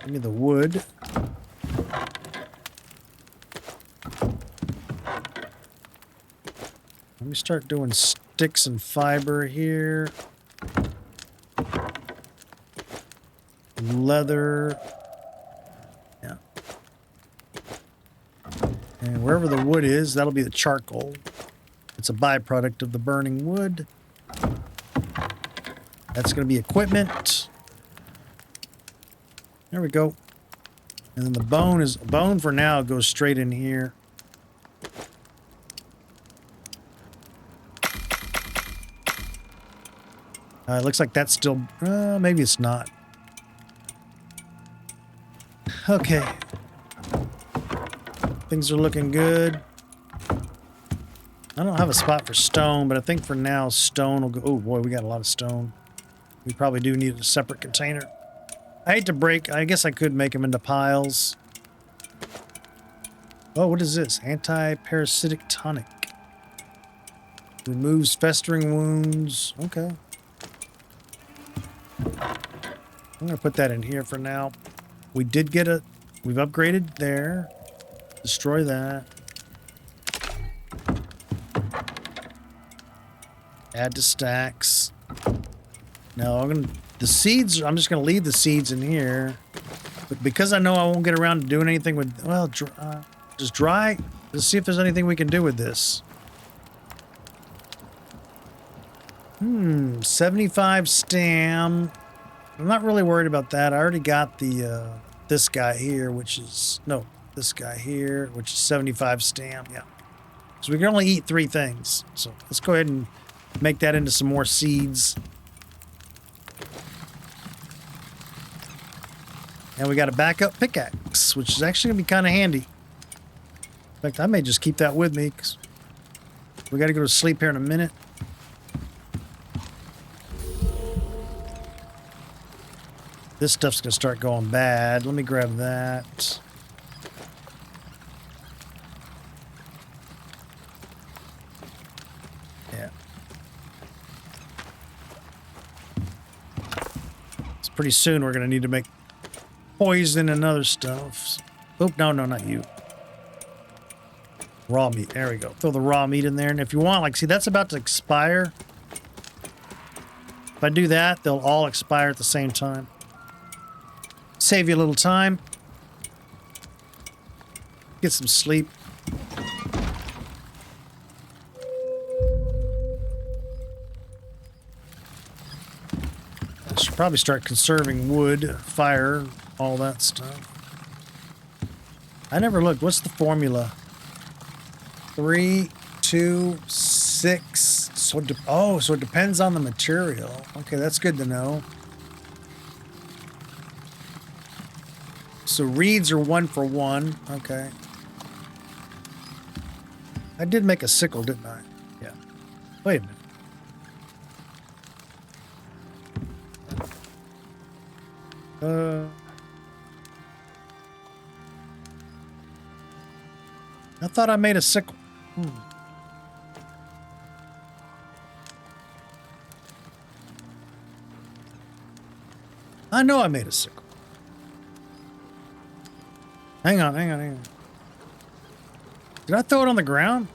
Give me the wood. Let me start doing sticks and fiber here. Leather. Yeah. And wherever the wood is, that'll be the charcoal. It's a byproduct of the burning wood. That's going to be equipment. There we go. And then the bone for now goes straight in here. It looks like that's still, maybe it's not. Okay. Things are looking good. I don't have a spot for stone, but I think for now stone will go. Oh boy, we got a lot of stone. We probably do need a separate container. I hate to break. I guess I could make them into piles. Oh, what is this? Anti-parasitic tonic. Removes festering wounds. Okay. I'm going to put that in here for now. We did get we've upgraded there. Destroy that. Add to stacks. Now I'm just going to leave the seeds in here. But because I know I won't get around to doing anything with, well, just dry. Let's see if there's anything we can do with this. 75 stam. I'm not really worried about that. I already got the this guy here, this guy here, which is 75 stam. Yeah. So we can only eat 3 things. So let's go ahead and make that into some more seeds. And we got a backup pickaxe, which is actually going to be kind of handy. In fact, I may just keep that with me, because we got to go to sleep here in a minute. This stuff's going to start going bad. Let me grab that. Yeah. So pretty soon we're going to need to make poison and other stuff. Oh, no, not you. Raw meat. There we go. Throw the raw meat in there. And if you want, like, see, that's about to expire. If I do that, they'll all expire at the same time. Save you a little time. Get some sleep. I should probably start conserving wood, fire, all that stuff. I never looked. What's the formula? 3, 2, 6. So it depends on the material. Okay, that's good to know. So reeds are 1 for 1. Okay. I did make a sickle, didn't I? Yeah. Wait a minute. I thought I made a sickle. I know I made a sickle. Hang on. Did I throw it on the ground?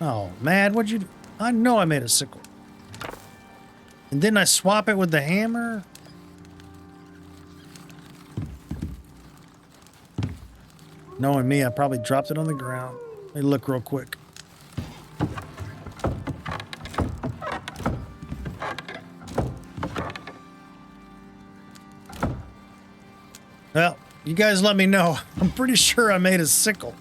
Oh, Mad, what'd you do? I know I made a sickle. And didn't I swap it with the hammer? Knowing me, I probably dropped it on the ground. Let me look real quick. Well, you guys let me know. I'm pretty sure I made a sickle.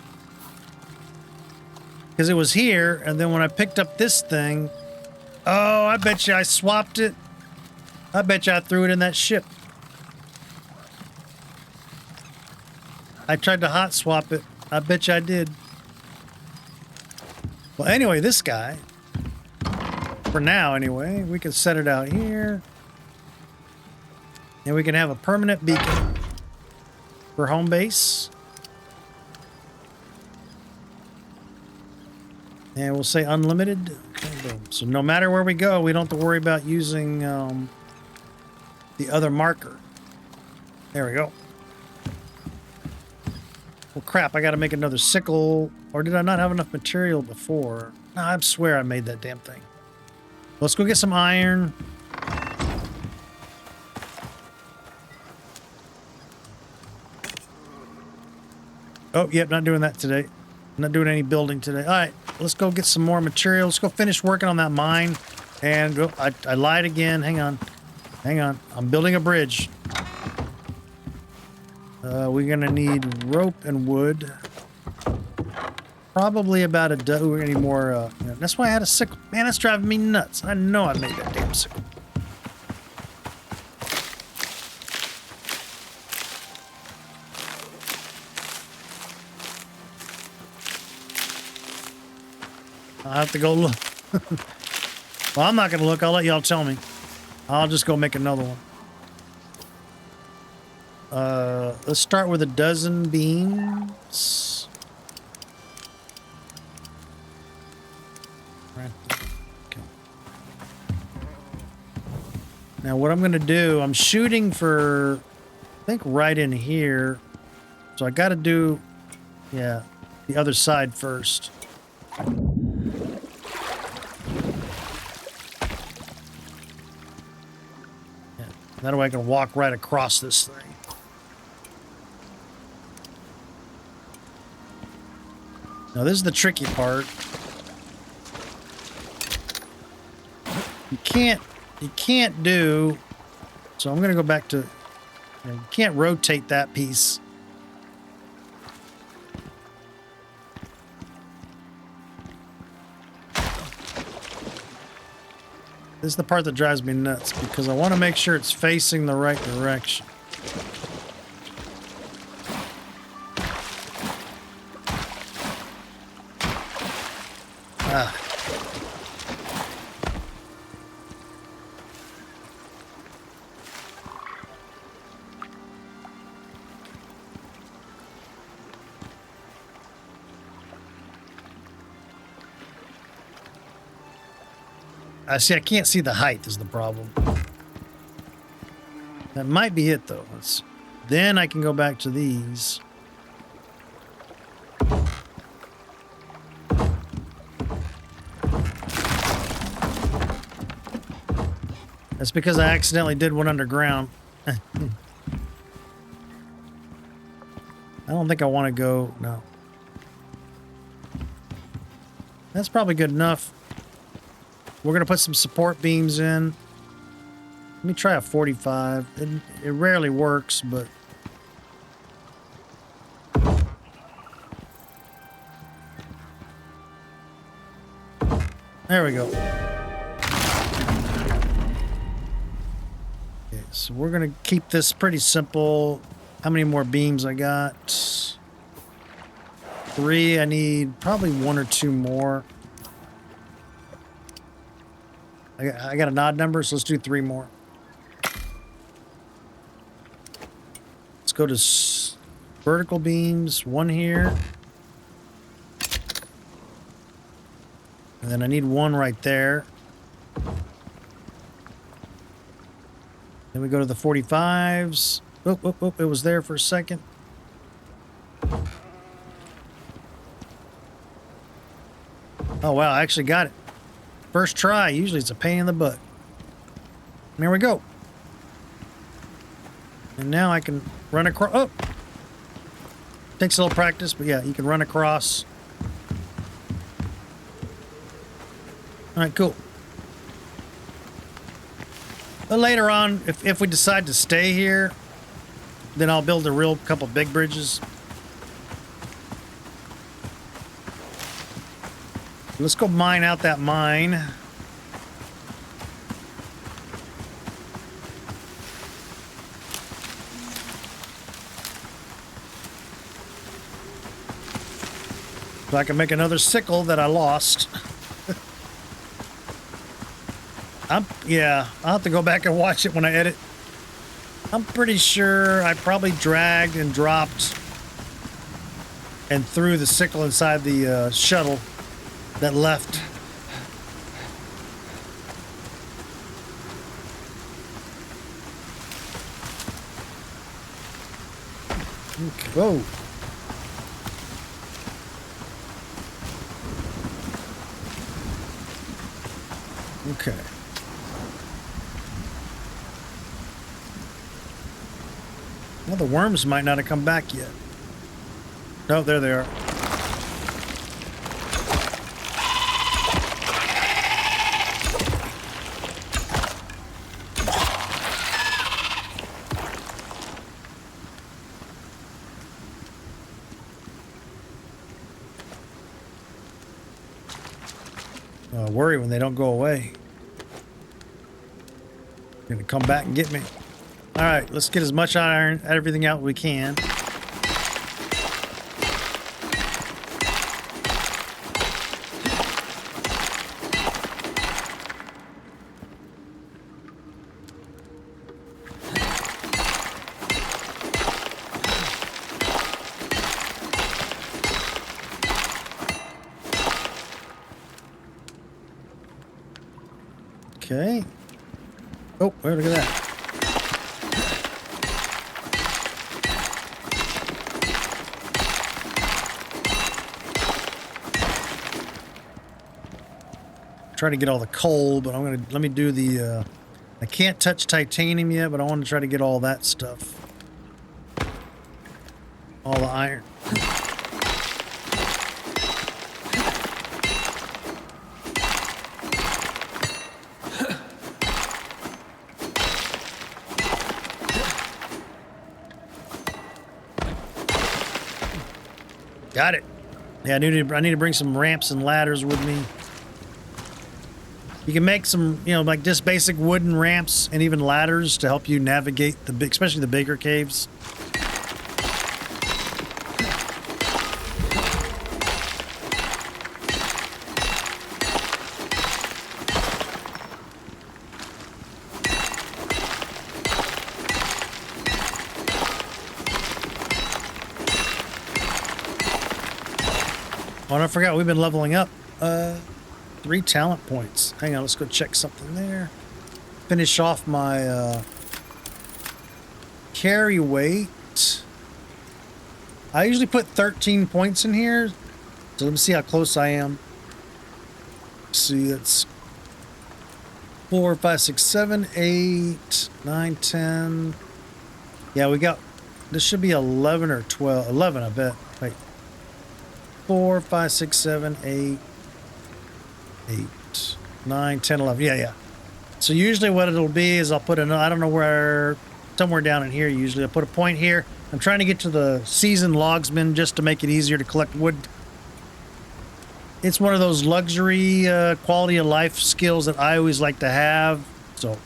Because it was here, and then when I picked up this thing... Oh, I bet you I swapped it. I bet you I threw it in that ship. I tried to hot swap it. I bet you I did. Well, anyway, this guy... For now, anyway, we can set it out here. And we can have a permanent beacon for home base. And we'll say unlimited. Okay, boom. So no matter where we go, we don't have to worry about using the other marker. There we go. Well, crap, I got to make another sickle. Or did I not have enough material before? No, I swear I made that damn thing. Let's go get some iron. Oh, yep, not doing that today. Not doing any building today. All right, let's go get some more material. Let's go finish working on that mine. And oh, I lied again. Hang on. Hang on. I'm building a bridge. We're going to need rope and wood. Probably about a dozen. We're going to need more. That's why I had a sickle. Man, that's driving me nuts. I know I made that damn sickle. I'll have to go look. Well, I'm not going to look. I'll let y'all tell me. I'll just go make another one. Let's start with a dozen beams. Right there. Okay. Now what I'm going to do, I'm shooting for, I think right in here. So I got to do, yeah, the other side first. That way I can walk right across this thing. Now this is the tricky part. You can't do, so I'm gonna go back to, you can't rotate that piece. This is the part that drives me nuts because I want to make sure it's facing the right direction. Ah. See, I can't see the height is the problem. That might be it, though. Then I can go back to these. That's because I accidentally did one underground. I don't think I want to go... No. That's probably good enough. We're going to put some support beams in. Let me try a 45. It rarely works, but... There we go. Okay, so we're going to keep this pretty simple. How many more beams I got? 3. I need probably 1 or 2 more. I got an odd number, so let's do 3 more. Let's go to vertical beams. 1 here. And then I need 1 right there. Then we go to the 45s. Oop, oop, oop, it was there for a second. Oh, wow, I actually got it. First try. Usually it's a pain in the butt. There we go. And now I can run across. Oh! Takes a little practice, but yeah, you can run across. All right, cool. But later on, if we decide to stay here, then I'll build a real couple big bridges. Let's go mine out that mine. So I can make another sickle that I lost. Yeah, I'll have to go back and watch it when I edit. I'm pretty sure I probably dragged and dropped and threw the sickle inside the shuttle that left. Okay. Whoa. Okay. Well, the worms might not have come back yet. No, there they are. I worry when they don't go away. They're gonna come back and get me. All right, let's get as much iron, everything out we can. Okay. Oh, look at that. Try to get all the coal, but let me do the I can't touch titanium yet, but I want to try to get all that stuff. All the iron. Got it. Yeah, I need to bring some ramps and ladders with me. You can make some, like just basic wooden ramps and even ladders to help you navigate especially the bigger caves. Oh, and I forgot we've been leveling up. 3 talent points. Hang on, let's go check something there. Finish off my carry weight. I usually put 13 points in here. So let me see how close I am. Let's see, it's 4, 5, 6, 7, 8, 9, 10. Yeah, we got, this should be 11 or 12. 11, I bet. Wait. 4, 5, 6, 7, 8, 8, 9, 10, 11. Yeah. So usually what it'll be is I'll put I don't know where, somewhere down in here usually. I'll put a point here. I'm trying to get to the seasoned logsman just to make it easier to collect wood. It's one of those luxury quality of life skills that I always like to have. So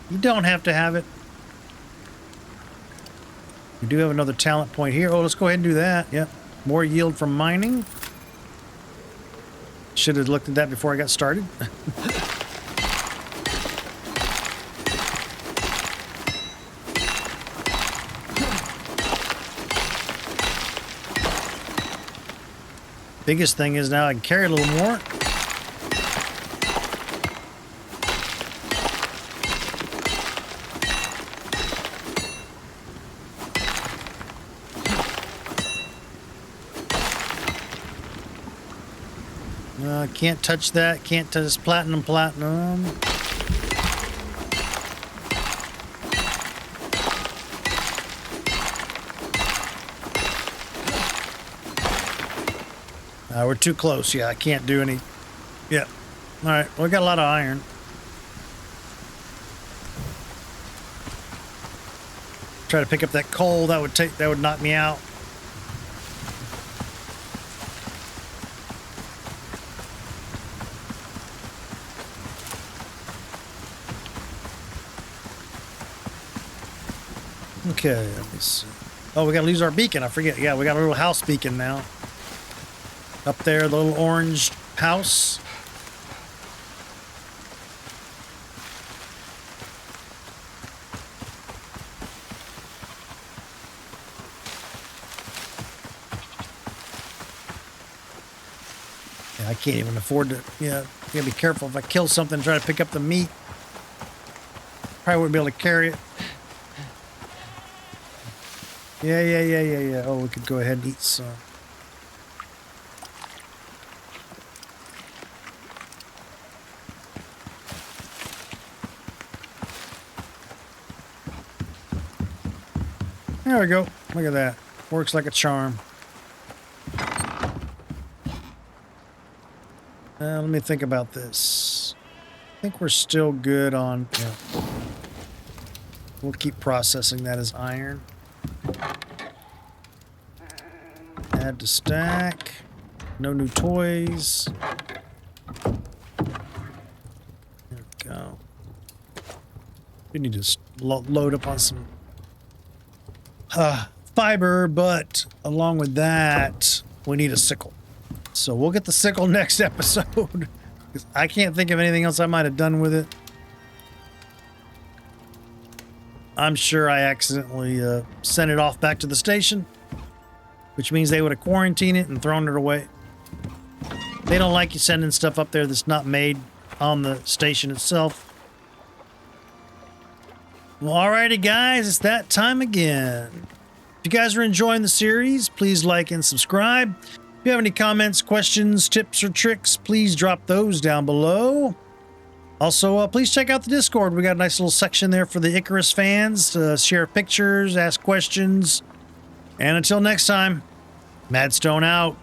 you don't have to have it. We do have another talent point here. Oh, let's go ahead and do that. Yep. More yield from mining. Should have looked at that before I got started. Biggest thing is now I can carry a little more. Can't touch that. Can't touch this platinum. We're too close. Yeah, I can't do any. Yeah. All right. Well, we got a lot of iron. Try to pick up that coal. That would knock me out. Okay, let me see. Oh, we gotta lose our beacon. I forget. Yeah, we got a little house beacon now. Up there, the little orange house. Yeah, I can't even afford to. Yeah, gotta be careful. If I kill something, try to pick up the meat. Probably wouldn't be able to carry it. Yeah. Oh, we could go ahead and eat some. There we go. Look at that. Works like a charm. Let me think about this. I think we're still good on... Yeah. We'll keep processing that as iron. Add to stack. No new toys. There we go. We need to load up on some fiber, but along with that, we need a sickle. So we'll get the sickle next episode. I can't think of anything else I might have done with it. I'm sure I accidentally sent it off back to the station, which means they would have quarantined it and thrown it away. They don't like you sending stuff up there that's not made on the station itself. Well, alrighty, guys, it's that time again. If you guys are enjoying the series, please like and subscribe. If you have any comments, questions, tips, or tricks, please drop those down below. Also, please check out the Discord. We got a nice little section there for the Icarus fans to share pictures, ask questions. And until next time, Maddstone out.